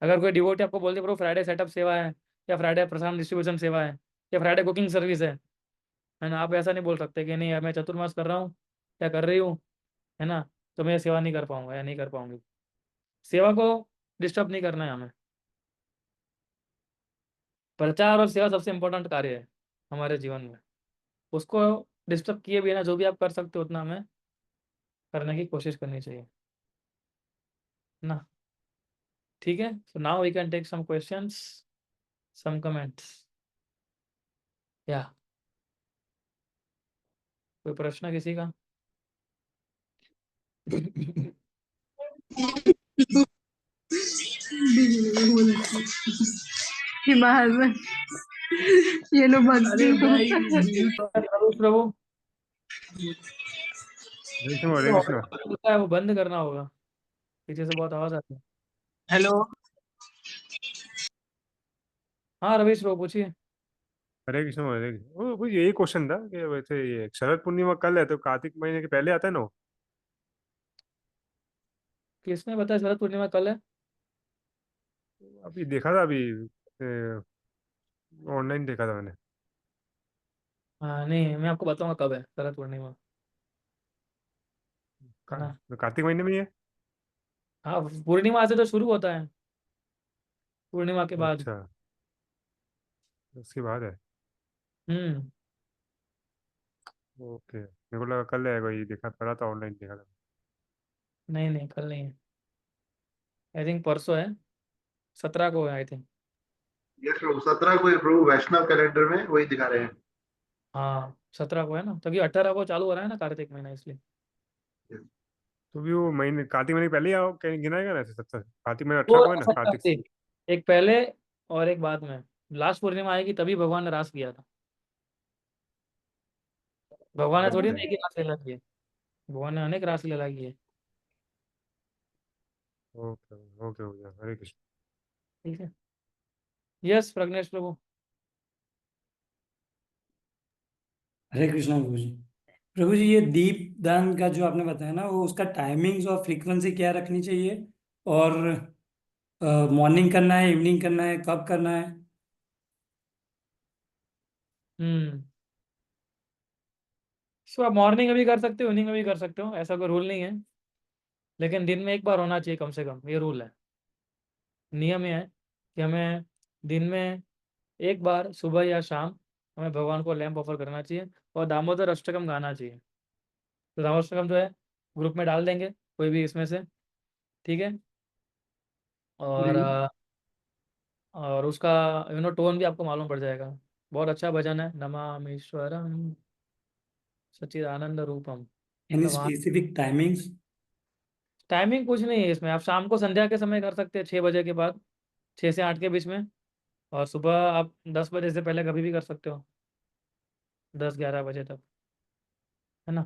अगर कोई डिवोटी आपको बोलते ब्रो फ्राइडे सेटअप सेवा है, या फ्राइडे प्रसाद डिस्ट्रीब्यूशन सेवा है, या फ्राइडे कुकिंग सर्विस है ना, आप ऐसा नहीं बोल सकते कि नहीं यार मैं चतुर्मास कर रहा हूँ या कर रही हूँ, है ना, तो मैं सेवा नहीं कर पाऊंगा या नहीं कर पाऊंगी। सेवा को डिस्टर्ब नहीं करना है हमें। प्रचार और सेवा सबसे इंपॉर्टेंट कार्य है हमारे जीवन में, उसको डिस्टर्ब किए बिना जो भी आप कर सकते हो उतना हमें करने की कोशिश करनी चाहिए, है ना। ठीक है, so now we can take some questions, some comments. या कोई प्रश्न किसी का? हिमालय ये लो भक्ति प्रभु प्रभु हरे जो कृष्णा। होता है वो बंद करना होगा, पीछे से बहुत आवाज आती है। हेलो। हाँ रवीश प्रभु पूछिए। हरे कृष्णा हरे कृष्णा। वो यही क्वेश्चन था कि वैसे ये शरद पूर्णिमा कल है तो कार्तिक महीने के पहले आता है ना वो? किसने बताया शरद पूर्णिमा कल है? अभी देखा था, अभी ऑनलाइन देखा था मैंने। हाँ नहीं, मैं आपको बताऊंगा कब है शरद पूर्णिमा, है ना। तो कार्तिक महीने में ही है? हाँ पूर्णिमा से तो शुरू होता है, पूर्णिमा के बाद। अच्छा, उसके बाद है। हम्म। ओके, मेरे को लगा कल है, वही देखा पड़ा था, ऑनलाइन देखा था। नहीं नहीं कल नहीं है, आई थिंक परसों है, 17 को है आई थिंक। यस प्रभु, 17 को है प्रभु, वैष्णव कैलेंडर में वही दिखा रहे हैं। हाँ 17 को है ना, तभी 18 को चालू हो रहा है ना कार्तिक महीना, इसलिए। Yes. तो भी वो महीने कार्तिक महीने के पहले ही आओ कहीं गिनाएगा ना ऐसे? 17 कार्तिक महीने दो 18 को है ना रास कार्तिक? थी, एक पहले और एक बाद में। लास्ट पूर्णिमा आएगी तभी भगवान ने रास किया था। भगवान ने थोड़ी ओके ना एक ही रास लीला की है, भगवान ने अनेक रास लीला की है। ओके ओके हो गया। हरे कृष्ण। ठीक है। यस प्रज्ञेश प्रभु। हरे कृष्णा प्रभु जी। प्रभु जी, ये दीप दान का जो आपने बताया ना, वो उसका टाइमिंग्स और फ्रीक्वेंसी क्या रखनी चाहिए, और मॉर्निंग करना है, इवनिंग करना है, कब करना है? हम्म। सो आप मॉर्निंग में भी कर सकते हो, इवनिंग में भी कर सकते हो, ऐसा कोई रूल नहीं है, लेकिन दिन में एक बार होना चाहिए कम से कम, ये रूल है, नियम ये है कि हमें दिन में एक बार सुबह या शाम हमें भगवान को लैंप ऑफर करना चाहिए, और दामोदर अष्टकम गाना चाहिए। तो दामोदर अष्टकम जो है ग्रुप में डाल देंगे कोई भी इसमें से, ठीक है। और और उसका टोन भी आपको मालूम पड़ जाएगा। बहुत अच्छा भजन है, नमामीश्वरम सच्चिदानंद रूपम। एनी मतलब वहाँ स्पेसिफिक टाइमिंग्स? टाइमिंग कुछ नहीं है इसमें, आप शाम को संध्या के समय कर सकते हैं 6 बजे के बाद, 6 से 8 के बीच में। और सुबह आप 10 बजे से पहले कभी भी कर सकते हो, 10-11 बजे तक, है ना।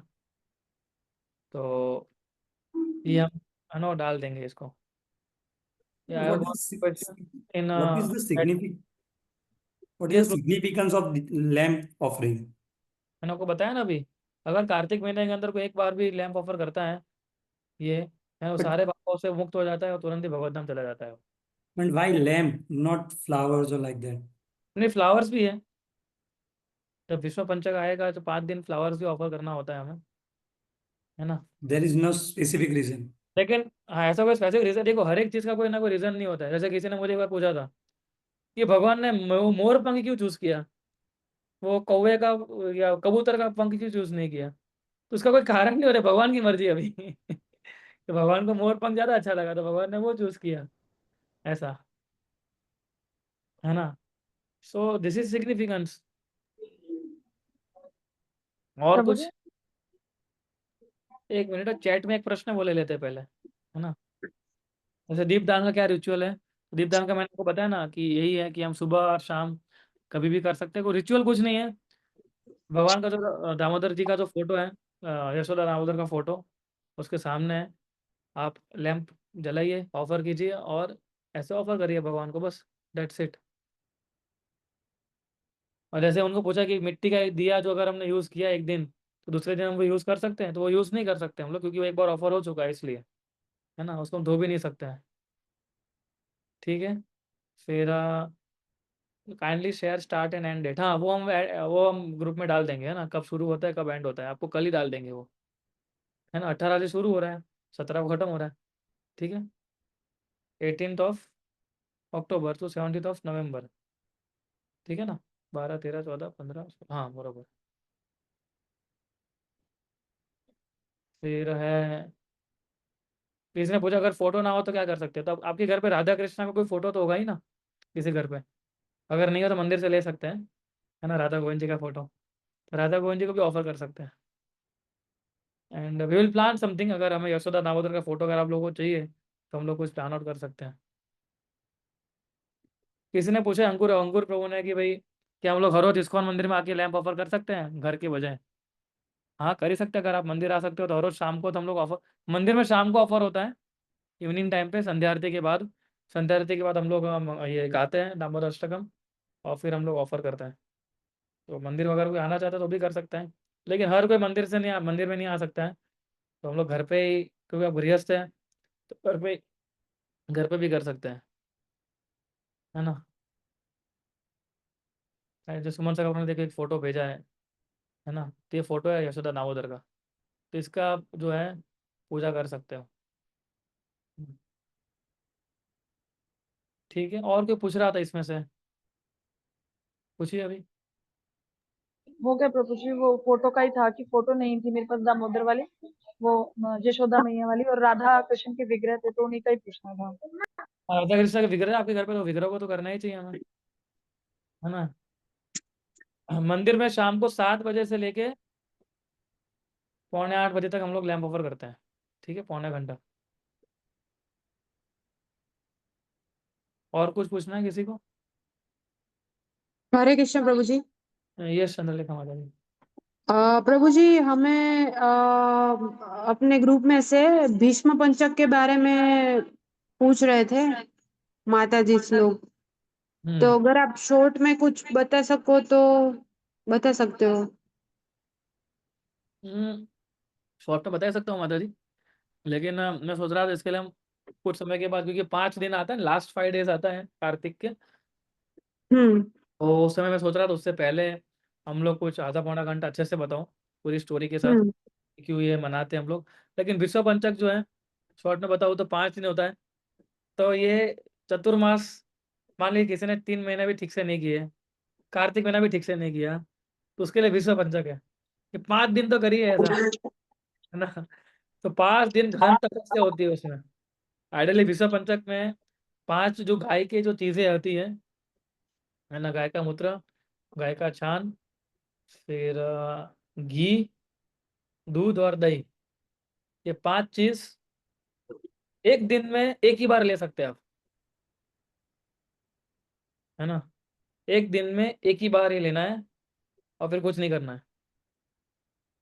तो ये हम डाल देंगे इसको। या what is in what is the signific what is yes, the significance of lamp offering? मैंने आपको बताया ना अभी, अगर कार्तिक महीने के अंदर कोई एक बार भी लैंप ऑफर करता है, ये है, वो बट सारे पापों से मुक्त हो जाता है और तुरंत ही भगवत धाम चला जाता है। But why lamp, not flowers और लाइक दैट? नहीं फ्लावर्स भी है, जब विश्व पंचक आएगा तो 5 दिन फ्लावर्स भी ऑफर करना होता है हमें, है ना। There is no specific reason? लेकिन हाँ, ऐसा कोई स्पेसिफिक रीजन, देखो हर एक चीज का कोई ना कोई रीजन नहीं होता है। जैसे किसी ने मुझे एक बार पूछा था कि भगवान ने मोर पंख क्यों चूज किया, वो कौवे का या कबूतर का पंख क्यों चूज नहीं किया, तो उसका कोई कारण नहीं होता, भगवान की मर्जी है अभी। तो भगवान को मोर पंख ज्यादा अच्छा लगा तो भगवान ने वो चूज किया, ऐसा है ना। सो दिस इज सिग्निफिकेंस। और प्रभु जी कुछ, एक मिनट, चैट में एक प्रश्न बोले लेते हैं पहले, है ना। जैसे दीपदान का क्या रिचुअल है, दीपदान का मैंने आपको बताया ना कि यही है कि हम सुबह और शाम कभी भी कर सकते हैं, कोई रिचुअल कुछ नहीं है। भगवान का जो दामोदर जी का जो फोटो है, यशोदा दामोदर का फोटो, उसके सामने है, आप लैंप जलाइए, ऑफर कीजिए और ऐसे ऑफर करिए भगवान को, बस डेट्स इट। और जैसे उनको पूछा कि मिट्टी का एक दिया जो अगर हमने यूज़ किया एक दिन तो दूसरे दिन हम वो यूज़ कर सकते हैं, तो वो यूज़ नहीं कर सकते हम लोग, क्योंकि वो एक बार ऑफर हो चुका है इसलिए, है ना, उसको हम धो भी नहीं सकते हैं। ठीक है। फिर kindly share start and end date, हाँ वो हम ग्रुप में डाल देंगे, है ना, कब शुरू होता है कब एंड होता है, आपको कल ही डाल देंगे वो, है ना। 18 से शुरू हो रहा है, 17 को खत्म हो रहा है। ठीक है। 18 टू 17 नवंबर, ठीक है ना। 12 13 14 15, हाँ बराबर। फिर है, किसी ने पूछा अगर फोटो ना हो तो क्या कर सकते हो, तो आपके घर पे राधा कृष्णा का कोई फोटो तो होगा ही ना किसी घर पे, अगर नहीं हो तो मंदिर से ले सकते हैं, है ना, राधा गोविंद जी का फोटो, तो राधा गोविंद जी को भी ऑफर कर सकते हैं। And we will plan something, अगर हमें यशोदा दामोदर का फोटो अगर आप लोगों को चाहिए तो हम लोग कुछ प्लान आउट कर सकते हैं। किसी ने पूछा, अंकुर अंकुर प्रभु ने, कि भाई क्या हम लोग हर रोज इस्कॉन मंदिर में आके लैंप ऑफर कर सकते हैं घर के बजाय। हाँ कर ही सकते हैं, अगर आप मंदिर आ सकते हो तो हर रोज शाम को तो हम लोग ऑफर, मंदिर में शाम को ऑफर होता है, इवनिंग टाइम पे संध्या आरती के बाद, संध्या आरती के बाद हम लोग ये गाते हैं दामोदर अष्टकम और फिर हम लोग ऑफर करते हैं। तो मंदिर वगैरह कोई आना चाहता है तो भी कर सकते हैं, लेकिन हर कोई मंदिर में नहीं आ सकता है, तो हम लोग घर पे ही, क्योंकि आप गृहस्थ हैं तो घर पे भी कर सकते हैं, है ना। जो सुमन सर आपने देखो एक फोटो भेजा है ना, तो ये फोटो है यशोदा दामोदर का, तो इसका आप जो है पूजा कर सकते हो। ठीक है, और कोई पूछ रहा था इसमें से, पूछिए अभी। वो क्या प्रभु जी, वो फोटो का ही था कि फोटो नहीं थी मेरे पास दामोदर वाली, वो यशोदा मैया वाली और राधा कृष्ण के विग्रह थे, तो उन्हीं का ही पूछना था। राधा कृष्ण का विग्रह है आपके घर पे, तो विग्रह को तो करना ही चाहिए हमें, है ना। मंदिर में शाम को 7 बजे से लेके पौने 8 बजे तक हम लोग लैंप ऑफर करते हैं, ठीक है, पौने घंटा। और कुछ पूछना है किसी को? हरे कृष्ण प्रभु जी। यस चंद्रलेखा माता जी। प्रभु जी, हमें अपने ग्रुप में से भीष्म पंचक के बारे में पूछ रहे थे माता जी लोग, तो हम्म अगर आप शॉर्ट में कुछ बता सको तो बता सकते हो। हम्म, शॉर्ट में बता सकता हूँ माता जी, लेकिन मैं सोच रहा था इसके लिए हम कुछ समय के बाद, क्योंकि 5 दिन आता है, लास्ट 5 डेज आता है कार्तिक के, हम्म। तो उस समय मैं सोच रहा था उससे पहले हम लोग कुछ आधा पौना घंटा अच्छे से बताऊं पूरी स्टोरी के साथ, हम्म। क्यों ये मनाते हैं हम लोग। लेकिन विश्व पंचक जो है, शॉर्ट में बताऊँ तो 5 दिन होता है, तो ये चतुर्मास, मान लीजिए किसी ने 3 महीने भी ठीक से नहीं किए, कार्तिक महीना भी ठीक से नहीं किया, तो उसके लिए विश्व पंचक है कि 5 दिन तो करिए ऐसा, है ना। तो 5 दिन धन तपस्या होती है उसमें। आइडियली विश्व पंचक में 5 जो गाय की जो चीजें होती है ना, गाय का मूत्र, गाय का छान, फिर घी, दूध और दही, ये 5 चीज एक दिन में एक ही बार ले सकते हैं आप, है ना। एक दिन में एक ही बार ही लेना है और फिर कुछ नहीं करना है,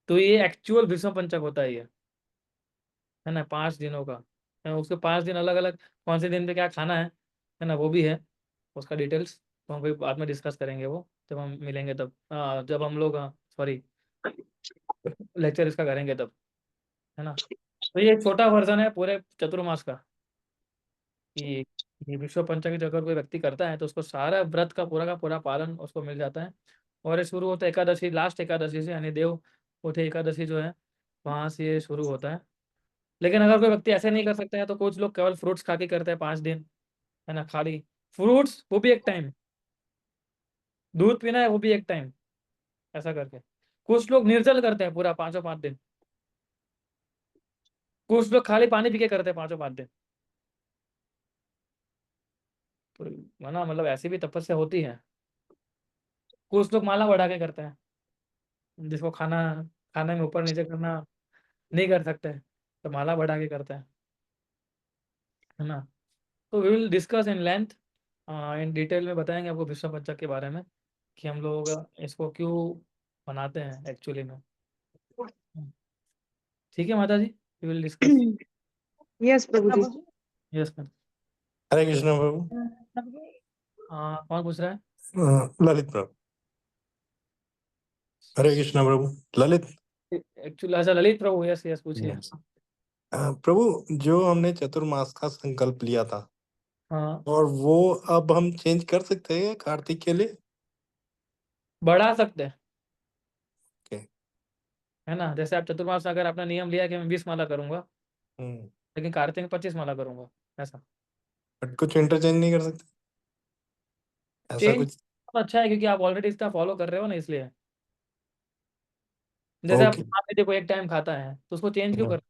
तो ये एक्चुअल विश्व पंचक होता है ये, है ना, 5 दिनों का। उसके 5 दिन अलग अलग, कौन से दिन पे क्या खाना है ना, वो भी है उसका डिटेल्स, तो हम कोई बाद में डिस्कस करेंगे वो, जब हम मिलेंगे तब, जब हम लोग, सॉरी, लेक्चर इसका करेंगे तब, है ना। तो ये एक छोटा वर्जन है पूरे चतुर्मास का, कि ये विश्व पंचक जो अगर कोई व्यक्ति करता है तो उसको सारा व्रत का पूरा पालन उसको मिल जाता है। और ये शुरू होता है एकादशी, लास्ट एकादशी से, यानी देव उठे एकादशी जो है वहाँ से ये शुरू होता है। लेकिन अगर कोई व्यक्ति ऐसे नहीं कर सकता है तो कुछ लोग केवल फ्रूट्स खा के करते हैं 5 दिन, है ना, खाली फ्रूट्स, वो भी एक टाइम, दूध पीना है वो भी एक टाइम, ऐसा करके। कुछ लोग निर्जल करते हैं पूरा 5 दिन, कुछ लोग खाली पानी पी के करते हैं 5 दिन। तो है ना, मतलब ऐसी भी तपस्या होती है। कुछ लोग माला बढ़ा के करते हैं, जिसको खाना खाने में ऊपर नीचे करना नहीं कर सकते, तो माला बढ़ा के करते हैं, है ना। तो we will discuss in length, in detail में बताएंगे आपको विश्व पंचक के बारे में, कि हम लोग इसको क्यों बनाते हैं एक्चुअली में। ठीक है माता जी, वी विल डिस्कस। यस प्रभु जी। प्रभु जी। Yes ma'am. हरे कृष्ण प्रभु। प्रभु जी, कौन पूछ रहा है? ललित प्रभु। हरे कृष्ण प्रभु। ललित। एक्चुअली अच्छा, ललित प्रभु, यस यस, पूछिए। प्रभु, जो हमने चतुर्मास का संकल्प लिया था, हाँ, और वो अब हम चेंज कर सकते हैं कार्तिक के लिए? बढ़ा सकते हैं, Okay. है ना। जैसे आप चतुर्मास में अगर आपने नियम लिया कि मैं 20 माला करूंगा, लेकिन कार्तिक में 25 माला करूंगा, ऐसा बट कुछ इंटरचेंज नहीं कर सकते, ऐसा चेंज। कुछ? अच्छा है क्योंकि आप ऑलरेडी इसका फॉलो कर रहे हो ना, इसलिए। जैसे आप ओके। मान लीजिए कोई एक टाइम खाता है तो उसको चेंज क्यों कर।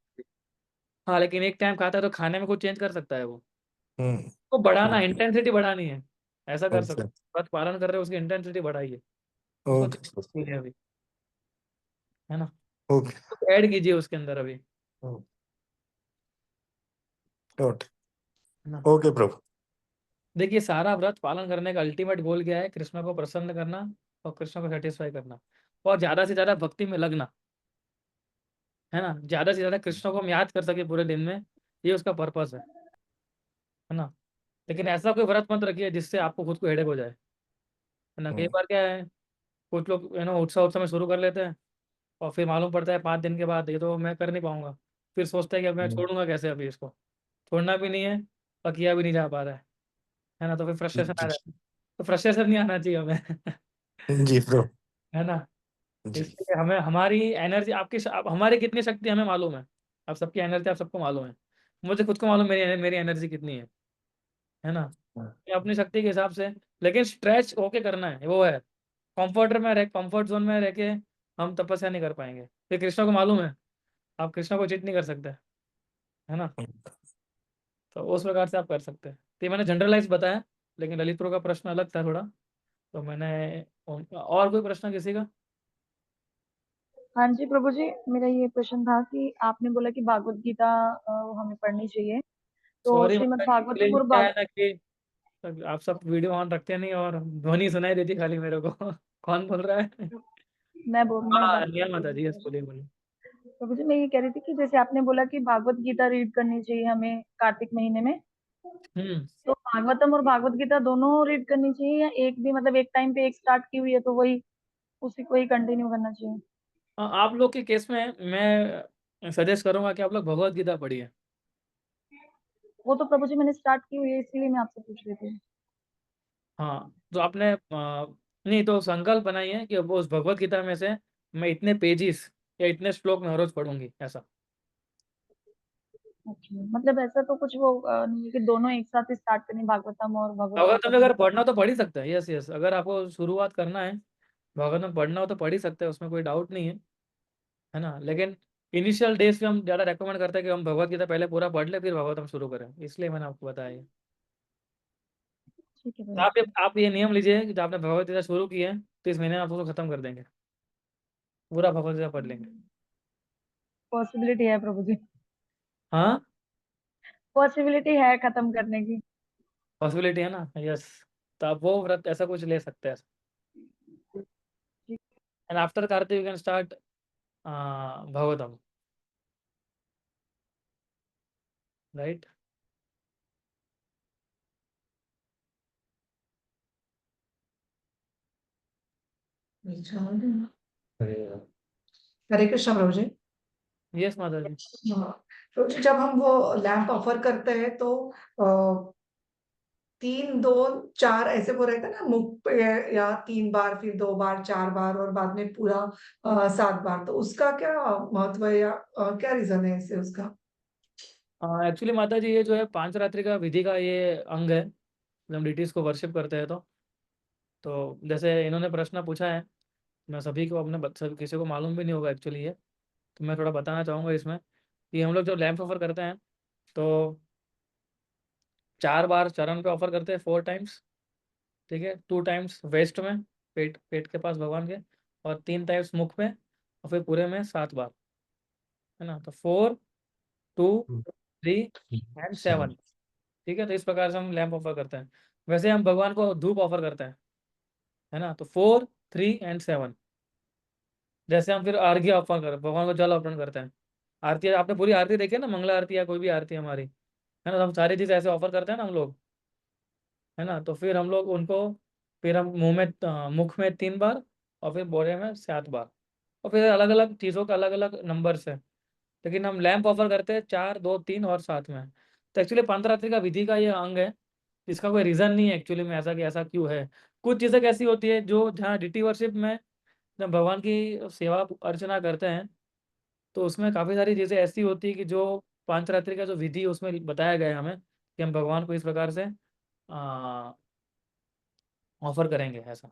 हाँ, लेकिन एक टाइम खाता है तो खाने में कुछ चेंज कर सकता है वो। तो बढ़ाना, इंटेंसिटी बढ़ानी है, ऐसा कर सकते ओके। हो। व्रत पालन कर रहे हो, उसकी इंटेंसिटी बढ़ाइए, उसको ओके। change कीजिए अभी, है ना, ओके। तो ऐड कीजिए उसके अंदर अभी, है ना। ओके प्रभु। देखिए, सारा व्रत पालन करने का अल्टीमेट गोल क्या है? कृष्ण को प्रसन्न करना और कृष्ण को सेटिस्फाई करना, और ज्यादा से ज्यादा भक्ति में लगना, है ना। ज्यादा से ज्यादा कृष्ण को हम याद कर सके पूरे दिन में, ये उसका पर्पस है ना। लेकिन ऐसा कोई व्रत मत रखिए जिससे आपको खुद को हेडेक हो जाए, है ना। कई बार क्या है, कुछ लोग उत्साह उत्साह में शुरू कर लेते हैं, और फिर मालूम पड़ता है 5 दिन के बाद ये तो मैं कर नहीं पाऊंगा। फिर सोचते हैं कि अब मैं छोड़ूंगा कैसे, अभी इसको छोड़ना भी नहीं है और किया भी नहीं जा पा रहा है ना। तो फिर फ्रस्ट्रेशन आ जाता है, तो फ्रस्ट्रेशन नहीं आना चाहिए हमें जी प्रभु। है ना। जी। इसलिए हमें हमारी एनर्जी, हमारी कितनी शक्ति हमें मालूम है। अब सबकी एनर्जी आप सबको मालूम है, मुझे खुद को मालूम मेरी मेरी एनर्जी कितनी है ना। ये अपनी शक्ति के हिसाब से, लेकिन स्ट्रेच होके करना है, वो है। कंफर्ट जोन में रह के हम तपस्या नहीं कर पाएंगे, फिर कृष्ण को मालूम है आप कृष्ण को चीट नहीं कर सकते, है ना। तो उस प्रकार से आप कर सकते हैं। तो ये मैंने जनरलाइज बताया, लेकिन ललितपुर का प्रश्न अलग था थोड़ा, तो मैंने और कोई प्रश्न किसी का? हाँ जी प्रभु जी, मेरा ये प्रश्न था कि आपने बोला कि भागवत गीता हमें पढ़नी चाहिए, तो सॉरी, श्रीमद् मतलब भागवतम और क्या है ना कि आप सब वीडियो ऑन रखते नहीं और ध्वनि सुनाई देती खाली मेरे को कौन बोल रहा है? मैं हाँ, बात निया माता जी, यस, बोलिए बोलिए। प्रभु जी, मैं ये कह रही थी कि जैसे आपने बोला कि भागवत गीता रीड करनी चाहिए हमें कार्तिक महीने में, हम्म तो भागवतम और भागवत गीता दोनों रीड करनी चाहिए या एक भी, मतलब एक टाइम पे एक स्टार्ट की हुई है तो वही उसी को ही कंटिन्यू करना चाहिए? आप लोग के केस में मैं सजेस्ट करूंगा कि आप लोग भगवत गीता पढ़िए। वो तो प्रभु जी मैंने स्टार्ट की हुई है, इसीलिए मैं आपसे पूछ रही थी। हाँ, तो आपने नहीं तो संकल्प बनाइए कि वो उस भगवत गीता में से मैं इतने पेजिस या इतने श्लोक में हर रोज पढ़ूंगी, ऐसा। अच्छा, मतलब ऐसा तो कुछ वो नहीं है कि दोनों एक साथ ही स्टार्ट करनी, भागवतम और भगवत भगवत गीता में अगर दोनों? पढ़ना हो तो पढ़ ही सकते हैं, यस यस, अगर आपको शुरुआत करना है भगवत में पढ़ना हो तो पढ़ ही सकते हैं, उसमें कोई डाउट नहीं है ना। लेकिन इनिशियल डेज पे हम ज़्यादा रेकमेंड करते हैं कि हम भगवत गीता पहले पूरा पढ़ ले फिर भगवतम शुरू करें, इसलिए मैंने आपको बताया ये। ठीक है तो प्रभु जी। आप ये नियम लीजिए कि जब आपने भगवत गीता शुरू की है तो इस महीने में आप उसको खत्म कर देंगे, पूरा भगवत गीता पढ़ लेंगे। पॉसिबिलिटी है प्रभु जी, हाँ, पॉसिबिलिटी है खत्म करने की। पॉसिबिलिटी है ना, यस। तो आप वो व्रत ऐसा कुछ ले सकते हैं, and after Kartik you can start Bhagavatam, right. Hare Krishna Prabhu ji. Yes माता जी। हाँ, तो जब हम वो लैंप ऑफर करते हैं तो 3 2 4 ऐसे वो रहता है ना मुख पे, या 3 बार फिर 2 बार 4 बार और बाद में पूरा 7 बार, तो उसका क्या महत्व है या क्या रीजन है इससे उसका? एक्चुअली माता जी ये जो है 5 रात्रि का विधि का ये अंग है, जब हम डिटीज को वर्शिप करते हैं तो जैसे इन्होंने प्रश्न पूछा है, मैं सभी को सब किसी को मालूम भी नहीं होगा एक्चुअली ये, तो मैं थोड़ा बताना चाहूँगा इसमें कि हम लोग जब लैंप ऑफर करते हैं तो 4 बार चरण पे ऑफर करते हैं 4 टाइम्स, ठीक है, 2 टाइम्स वेस्ट में, पेट पेट के पास भगवान के, और 3 टाइम्स मुख में, और फिर पूरे में 7 बार, है ना। तो 4, 2, 3 एंड 7, ठीक है। तो इस प्रकार से हम लैंप ऑफर करते हैं। वैसे हम भगवान को धूप ऑफर करते हैं, है ना। तो 4, 3 एंड 7, जैसे हम फिर अर्घ्य ऑफर करते हैं, भगवान को जल अर्पण करते हैं। आरती आपने पूरी आरती देखी है ना, मंगला आरती या कोई भी आरती हमारी, है ना, तो हम सारी चीज़ ऐसे ऑफर करते हैं ना हम लोग, है ना। तो फिर हम लोग उनको, फिर हम मुख में 3 बार, और फिर बोरे में 7 बार, और फिर अलग अलग चीज़ों का अलग अलग नंबर से, लेकिन हम लैंप ऑफर करते हैं 4, 2, 3 और 7 में। तो एक्चुअली पंचरात्रि का विधि का ये अंग है, इसका कोई रीज़न नहीं है एक्चुअली में ऐसा कि ऐसा क्यों है। कुछ चीज़ें कैसी होती है जो जहाँ डिटी वर्शिप में जब भगवान की सेवा अर्चना करते हैं तो उसमें काफ़ी सारी चीज़ें ऐसी होती है कि जो पंचरात्रि का जो विधि है उसमें बताया गया है हमें कि हम भगवान को इस प्रकार से ऑफर करेंगे ऐसा,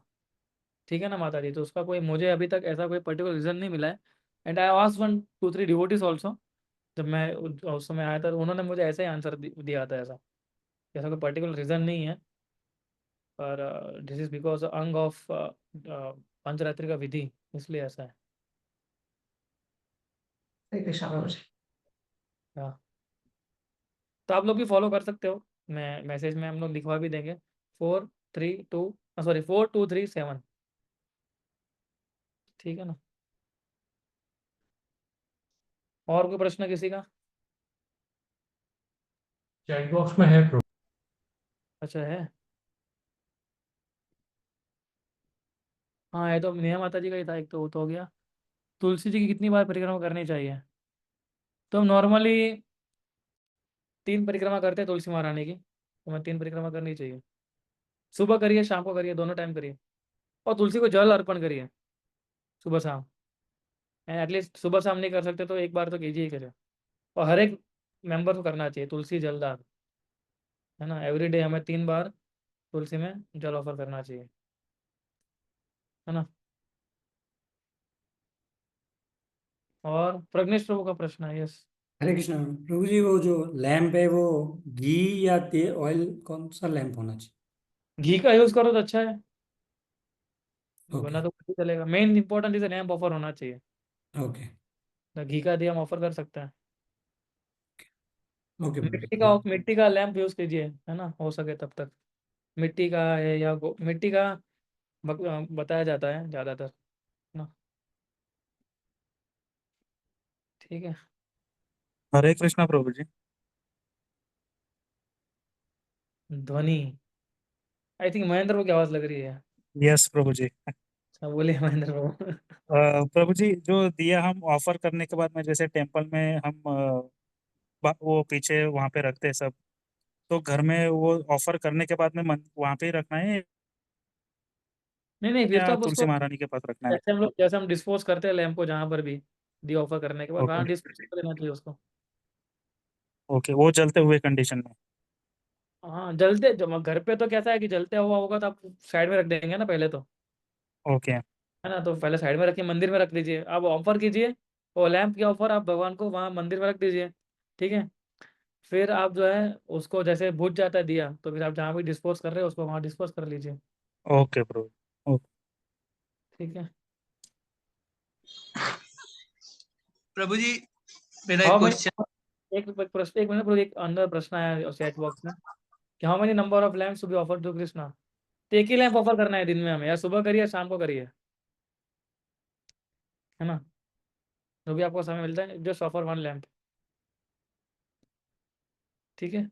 ठीक है ना माता जी। तो उसका कोई मुझे अभी तक ऐसा कोई पर्टिकुलर रीज़न नहीं मिला है। And I asked 1, 2, 3 devotees also, जब मैं उस समय आया था तो उन्होंने मुझे ऐसा ही आंसर दिया था, ऐसा कोई पर्टिकुलर रीज़न नहीं है, पर दिस इज बिकॉज अंग ऑफ पंचरात्रि का विधि, इसलिए ऐसा है। हरे कृष्णा प्रभु जी। हाँ, तो आप लोग भी फॉलो कर सकते हो, मैं मैसेज में हम लोग लिखवा भी देंगे। 4, 3, 2, सॉरी 4, 2, 3, 7, ठीक है ना। और कोई प्रश्न किसी का? चैट बॉक्स में है प्रभु। अच्छा है, हाँ ये तो नेहा माता जी का ही था एक, तो वो तो हो गया। तुलसी जी की कितनी बार परिक्रमा करनी चाहिए? तो हम नॉर्मली 3 परिक्रमा करते हैं तुलसी महारानी की, तो मैं 3 परिक्रमा करनी चाहिए। सुबह करिए, शाम को करिए, दोनों टाइम करिए, और तुलसी को जल अर्पण करिए सुबह शाम। एटलीस्ट सुबह शाम नहीं कर सकते तो एक बार तो कीजिए ही करिए, और हर एक मेंबर को करना चाहिए तुलसी जलदान, है ना। एवरी डे हमें 3 बार तुलसी में जल ऑफर करना चाहिए, है ना। और प्रज्ञेश प्रभु का प्रश्न है, यस। हरे कृष्णा प्रभु जी, वो जो लैंप है वो घी या तेल ऑयल, कौन सा लैंप होना चाहिए? घी का यूज करो तो अच्छा है, ओके। वरना तो कुछ भी चलेगा। Main important is lamp offer होना चाहिए, ओके। तो घी का दिया हम ऑफर कर सकते हैं। ओके प्रभु मिट्टी का लैंप यूज कीजिए, है ना, हो सके तब तक। मिट्टी का है या मिट्टी का बताया जाता है ज्यादातर ना, ठीक है। हरे कृष्णा प्रभु जी। ध्वनि, आई थिंक महेंद्र को की आवाज लग रही है। यस प्रभु जी। अच्छा बोलिए महेंद्र बाबू। प्रभु जी, जो दिया हम ऑफर करने के बाद में, जैसे टेम्पल में हम वो पीछे वहां पे रखते हैं सब, तो घर में वो ऑफर करने के बाद में वहां पे ही रखना है नहीं नहीं, फिर तो या आप उसको तुलसी महारानी के पास रखना है? जैसे हम डिस्पोज करते हैं लैंप को जहाँ पर भी दी ऑफर करने के बाद ओके। वहाँ डिस्पोज कर देना चाहिए उसको। ओके, वो जलते हुए कंडीशन में? हाँ जलते, जब घर पे तो कैसा है कि जलते हुआ होगा तो आप साइड में रख देंगे ना पहले तो, ओके। है ना। तो पहले साइड में रखिए, मंदिर में रख दीजिए, आप ऑफर कीजिए, और लैंप की ऑफर आप भगवान को वहाँ मंदिर में रख दीजिए, ठीक है। फिर आप जो है उसको जैसे बुझ जाता है दिया, तो फिर आप जहाँ भी डिस्पोज कर रहे हो उसको वहाँ डिस्पोज कर लीजिए, ओके प्रभु। ओके। ठीक है। प्रभु जी, मेरा एक हाउ क्वेश्चन। मेनी, एक प्रश्न, एक मिनट प्रभु, एक अंदर प्रश्न आया चैट बॉक्स में कि how many number of lamps to be offer to Krishna. तो एक ही लैंप ऑफर करना है दिन में हमें, या सुबह करिए या शाम को करिए, है ना, जो भी आपको समय मिलता है, जस्ट ऑफर 1 लैंप, ठीक है।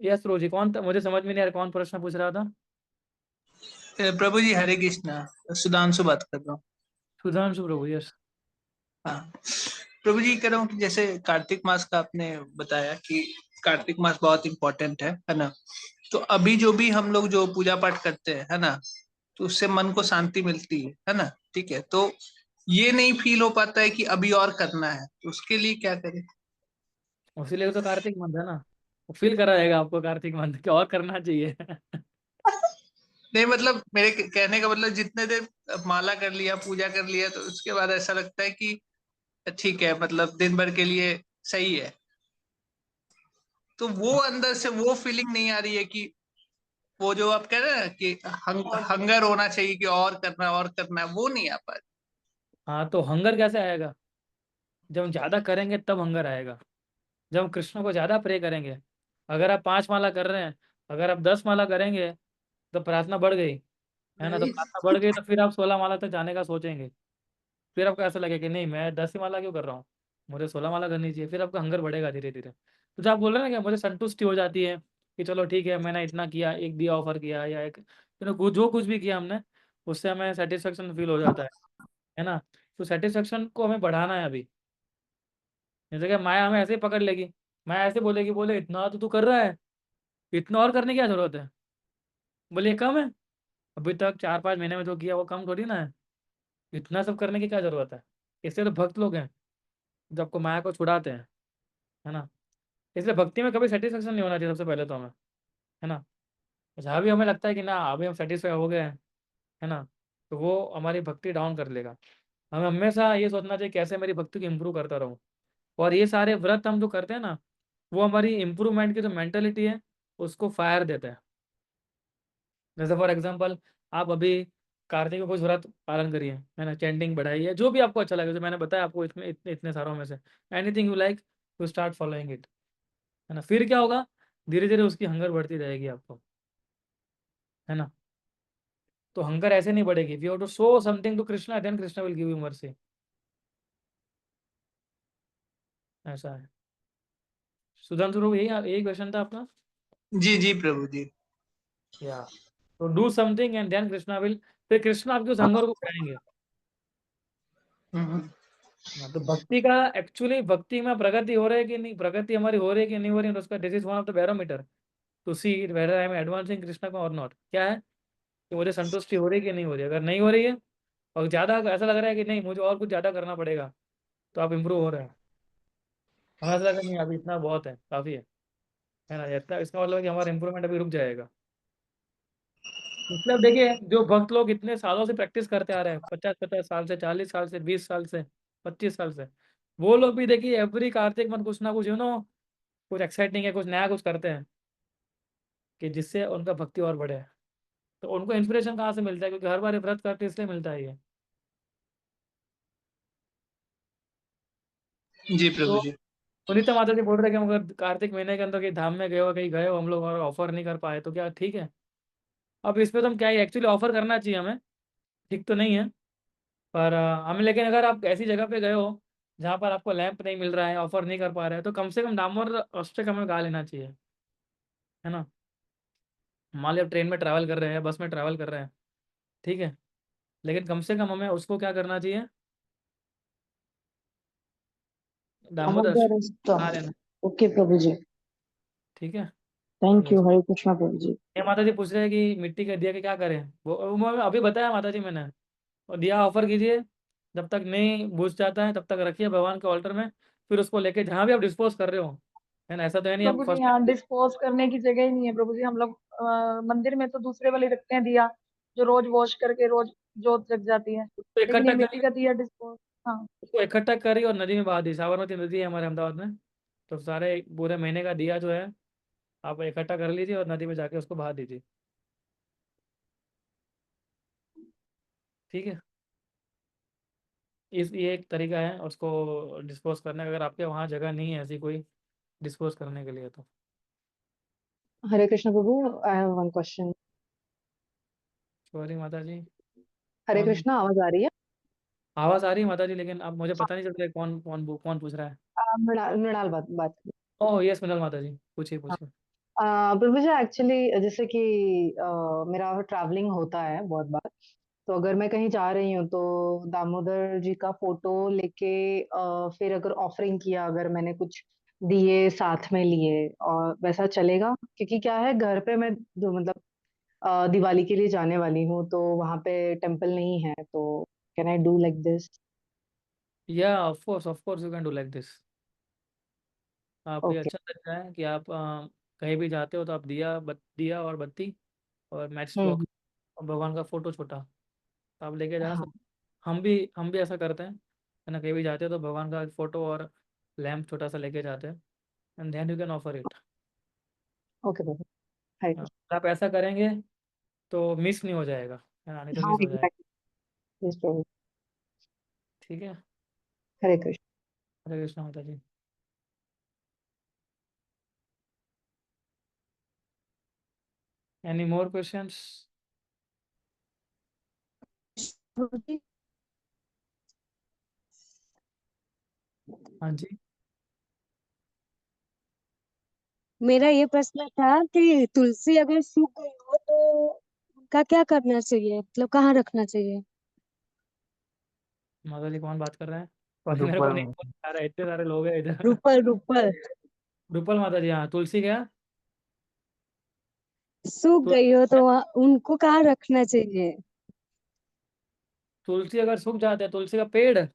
यस प्रभु जी, कौन था, मुझे समझ में नहीं आ रहा कौन प्रश्न पूछ रहा था। प्रभु जी हरे कृष्णा, सुधांशु बात कर रहा हूँ। सुधांशु प्रभु, यस। हाँ प्रभु जी, कह रहा हूँ कि जैसे कार्तिक मास का आपने बताया कि कार्तिक मास बहुत इम्पोर्टेंट है ना। तो अभी जो भी हम लोग जो पूजा पाठ करते हैं, है ना, तो उससे मन को शांति मिलती है ना, ठीक है। तो ये नहीं फील हो पाता है कि अभी और करना है, तो उसके लिए क्या करें? इसीलिए तो कार्तिक मंथ है ना, वो फील कराएगा आपको कार्तिक मंथ क्या और करना चाहिए। नहीं मतलब मेरे कहने का मतलब जितने देर माला कर लिया, पूजा कर लिया, तो उसके बाद ऐसा लगता है कि ठीक है, मतलब दिन भर के लिए सही है। तो वो अंदर से वो फीलिंग नहीं आ रही है कि वो जो आप कह रहे हैं कि हंगर होना चाहिए कि और करना है, और करना है, वो नहीं आ पा रही। हाँ तो हंगर कैसे आएगा? जब हम ज्यादा करेंगे तब हंगर आएगा, जब हम कृष्ण को ज्यादा प्रे करेंगे। अगर आप 5 माला कर रहे हैं, अगर आप 10 माला करेंगे तो प्रार्थना बढ़ गई, है ना, तो प्रार्थना बढ़ गई तो फिर आप 16 माला तक जाने का सोचेंगे। फिर आपको ऐसा लगेगा कि नहीं, मैं 10 ही माला क्यों कर रहा हूँ, मुझे 16 माला करनी चाहिए। फिर आपका हंगर बढ़ेगा धीरे धीरे। तो जब आप बोल रहे हैं ना कि मुझे संतुष्टि हो जाती है कि चलो ठीक है, मैंने इतना किया, एक दिया ऑफर किया या एक जो कुछ भी किया हमने, उससे हमें सेटिस्फेक्शन फील हो जाता है ना। तो सेटिस्फेक्शन को हमें बढ़ाना है अभी। जैसे कि माया हमें ऐसे ही पकड़ लेगी, माया ऐसे बोलेगी, बोले इतना तो तू कर रहा है, इतना और करने की क्या जरूरत है? बोले ये कम है, अभी तक 4-5 महीने में जो किया वो कम थोड़ी ना है, इतना सब करने की क्या जरूरत है? इससे तो भक्त लोग हैं जो आपको माया को छुड़ाते हैं, है ना। इसलिए भक्ति में कभी सेटिस्फेक्शन नहीं होना चाहिए सबसे पहले तो हमें, है ना। जहाँ भी हमें लगता है कि ना अभी हम सेटिस्फाई हो गए हैं, है ना, तो वो हमारी भक्ति डाउन कर लेगा। हमें हमेशा ये सोचना चाहिए कैसे मेरी भक्ति को इम्प्रूव करता रहूँ। और ये सारे व्रत हम जो करते हैं ना, वो हमारी इम्प्रूवमेंट की जो मेंटेलिटी है उसको फायर देते हैं। जैसे फॉर एग्जांपल, आप अभी कार्तिक का कुछ व्रत पालन करिए, है ना, चैंटिंग बढ़ाइए, जो भी आपको अच्छा लगे, जो मैंने बताया आपको इतने इतने इतने सारों में से anything you like, to start following it, है ना। फिर क्या होगा, धीरे धीरे उसकी हंगर बढ़ती रहेगी आपको, है ना। तो हंगर ऐसे नहीं बढ़ेगी। We have to show something to Krishna, then Krishna will give you mercy, ऐसा है। सुधांशु प्रभु, यही यही क्वेश्चन था आपका? जी जी प्रभु जी। या तो do something and then Krishna will, फिर कृष्णा आपके उस हंगर को बढ़ाएंगे। हम्म। हाँ, तो भक्ति का एक्चुअली, भक्ति में प्रगति हो रही है कि नहीं, प्रगति हमारी हो रही है कि नहीं हो रही है, उसका this is one of the barometer to see whether I am advancing Krishna को और नॉट। क्या है कि मुझे संतुष्टि हो रही है कि नहीं हो रही है। अगर नहीं हो रही है और ज़्यादा ऐसा लग रहा है कि नहीं मुझे और कुछ ज़्यादा करना पड़ेगा, तो आप इम्प्रूव हो रहे हैं। हमें ऐसा लगा नहीं अभी इतना बहुत है, काफ़ी है ना, इतना, इसका मतलब है कि हमारा इंप्रूवमेंट अभी रुक जाएगा। मतलब देखिए, जो भक्त लोग इतने सालों से प्रैक्टिस करते आ रहे हैं, 50-50 साल से, 40 साल से, 20 साल से, 25 साल से, वो लोग भी देखिए एवरी कार्तिक मंथ कुछ ना कुछ कुछ एक्साइटिंग है, कुछ नया कुछ करते हैं कि जिससे उनका भक्ति और बढ़े। तो उनको इंस्पिरेशन कहाँ से मिलता है? क्योंकि हर बार ये व्रत करते हैं, इसलिए मिलता है ये। जी प्रभु तो जी। पुनीता माता जी बोल रहे कि हम अगर कार्तिक महीने के अंदर कहीं धाम में गए हो, कहीं गए हो हम लोग और ऑफर नहीं कर पाए तो क्या ठीक है? अब इस पे तो हम क्या ही, एक्चुअली ऑफर करना चाहिए हमें, ठीक तो नहीं है, पर हमें, लेकिन अगर आप ऐसी जगह पे गए हो जहाँ पर आपको लैंप नहीं मिल रहा है, ऑफर नहीं कर पा रहे हैं, तो कम से कम दामोदर अष्टक हमें गा लेना चाहिए, है ना। मान लिया ट्रेन में ट्रैवल कर रहे हैं, बस में ट्रैवल कर रहे हैं, ठीक है, लेकिन कम से कम हमें उसको क्या करना चाहिए, दामोदर दामोदर अष्टक गा लेना, ओके प्रभु जी, ठीक है। थैंक ये यू, हरे कृष्णा प्रभु जी। ये माता जी पूछ रहे हैं कि मिट्टी के दिया के क्या करें, वो मैं अभी बताया माता जी मैंने। और दिया ऑफर कीजिए, जब तक नहीं बुझ जाता है तब तक रखिए भगवान के ऑल्टर में, फिर उसको लेके जहाँ भी आप डिस्पोज कर रहे हो, है ना, ऐसा तो है नहीं आप प्रभु जी, फर्स्ट। यहाँ डिस्पोज करने की जगह ही नहीं है प्रभु जी। हम लोग मंदिर में तो दूसरे वाले रखते हैं दिया, जो रोज वॉश करके रोज जोत जग जाती है, उसको लेकिन ये इकट्ठा मिट्टी करिए, का दिया डिस्पोज। हाँ। उसको इकट्ठा करिए और नदी में बहा दी, साबरमती नदी है हमारे अहमदाबाद में, तो सारे पूरे महीने का दिया जो है आप इकट्ठा कर लीजिए और नदी में जाके उसको बहा दीजिए, ठीक है। ये एक तरीका है उसको डिस्पोज करने का, अगर आपके वहाँ जगह नहीं है ऐसी कोई डिस्पोज करने के लिए तो। हरे कृष्णा प्रभु, I have one question. Sorry माता जी। हरे कौन? कृष्णा, आवाज आ रही है? आवाज़ आ रही है माता जी, लेकिन अब मुझे पता नहीं चल रहा है कौन कौन कौन पूछ रहा है। मृणाल, मृणाल बात बात ओह यस मिनल माता जी, पूछिए हाँ। पूछिए। प्रभु जी, एक्चुअली जैसे कि मेरा ट्रैवलिंग होता है बहुत बार, तो अगर मैं कहीं जा रही हूँ तो दामोदर जी का फोटो लेके फिर अगर ऑफरिंग किया, अगर मैंने कुछ दिए साथ में लिए, और वैसा चलेगा? क्योंकि क्या है, घर पे मैं जो मतलब दिवाली के लिए जाने वाली हूँ, तो वहां पे टेम्पल नहीं है, तो can I do like this? Yeah of course you can do like this. आपको ये ओके अच्छा लगता है कि आप कहीं भी जाते हो तो आप दिया और बत्ती और मैच बॉक्स और भगवान का फोटो छोटा तो आप लेके जा हाँ सकते। हम भी ऐसा करते हैं, है ना, कहीं भी जाते हो तो भगवान का फोटो और लैम्प छोटा सा लेके जाते हैं and then you can offer it. Okay प्रभु, हरे कृष्ण। आप ऐसा करेंगे तो मिस नहीं हो जाएगा, है ना, नहीं तो हाँ मिस हो जाएगा। एग्जैक्टली, यस प्रभु, ठीक है। हरे कृष्ण। हरे कृष्णा माता जी। Any more questions? प्रभु हाँ जी। मेरा ये प्रश्न था कि तुलसी अगर सूख गई हो तो उनका क्या करना चाहिए, मतलब कहाँ रखना चाहिए? माता जी कौन बात कर रहे हैं? सॉरी मेरे को नहीं आ रहा है, इतने सारे लोग हैं इधर। रूपल रूपल रूपल माता जी, हाँ। तुलसी क्या? सूख तुल, गई हो तो उनको कहाँ रखना चाहिए? तुलसी अगर सूख जाते हैं, तुलसी का पेड़,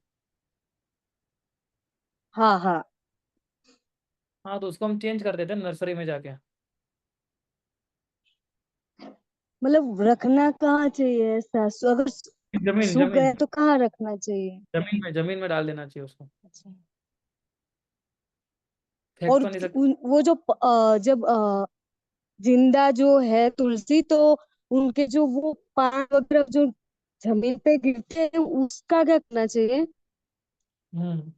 हाँ हाँ, हाँ, तो उसको हम चेंज कर देते हैं नर्सरी में जाके। मतलब रखना कहाँ चाहिए ऐसा? अगर जमीन सूख जमीन गए तो कहाँ रखना चाहिए? जमीन में डाल देना चाहिए उसको, अच्छा। फेंक और तो नहीं सकते। वो जो जब जिंदा जो है तुलसी, तो उनके जो वो पान वगैरह जो जमीन पे गिरते हैं उसका क्या करना चाहिए? हम्म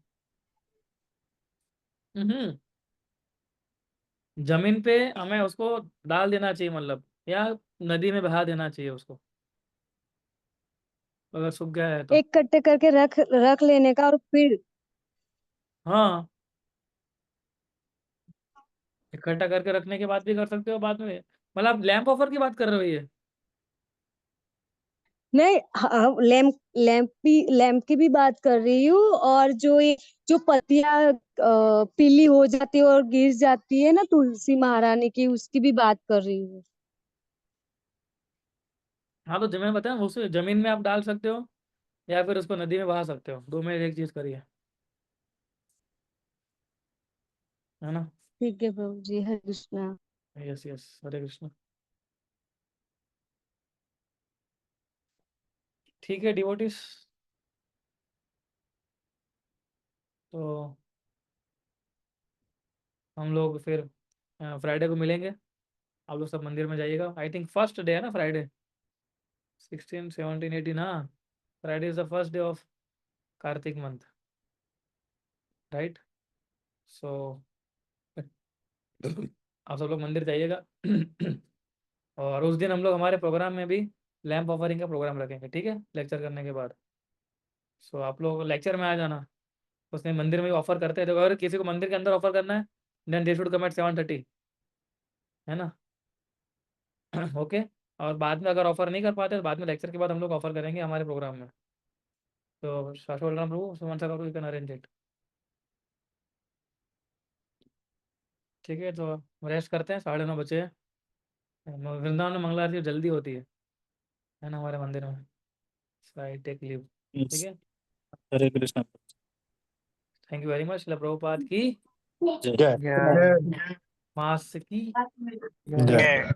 हम्म जमीन पे हमें उसको डाल देना चाहिए, मतलब, या नदी में बहा देना चाहिए उसको, अगर सूख गया है तो। एक कट्टे करके रख रख लेने का, और फिर हाँ, इकट्ठा करके रखने के बाद भी कर सकते हो बाद में, मतलब लैंप ऑफर की बात कर रहे हो ये? नहीं, हाँ, लैंप की भी बात कर रही हूँ, और जो ये जो पत्तियां पीली हो जाती है और गिर जाती है ना तुलसी महारानी की, उसकी भी बात कर रही हूँ। हाँ, तो जमीन बताया, उस जमीन में आप डाल सकते हो या फिर उसको नदी में बहा सकते हो, दो में एक चीज करिए, है ना। ठीक है प्रभु जी, हरे कृष्णा। यस यस, हरे कृष्ण। ठीक है डिवोटिस, तो हम लोग फिर फ्राइडे को मिलेंगे। आप लोग सब मंदिर में जाइएगा। आई थिंक फर्स्ट डे है ना फ्राइडे, 16 17 18, हाँ, Friday is the first day of Kartik month, right. So आप सब लोग मंदिर जाइएगा। और उस दिन हम लोग हमारे प्रोग्राम में भी लैंप ऑफरिंग का प्रोग्राम रखेंगे, ठीक है, लेक्चर करने के बाद। सो आप लोग लेक्चर में आ जाना, उसने मंदिर में ऑफर करते हैं, तो अगर किसी को मंदिर के अंदर ऑफर करना है then they should come at 7:30, है ना। ओके। और बाद में अगर ऑफर नहीं कर पाते तो बाद में लेक्चर के बाद हम लोग ऑफर करेंगे हमारे प्रोग्राम में। तो शाश्वत राम प्रभु सुमन सा करो, यू कैन अरेंज इट। ठीक है, तो रेस्ट करते हैं, 9:30 बजे हैं। वृंदावन में मंगला आरती जल्दी होती है ना, हमारे मंदिर में। So I take leave. ठीक Yes. है, Hare Krishna. Thank you very much. Srila Prabhupada की जय। जय मास की जय।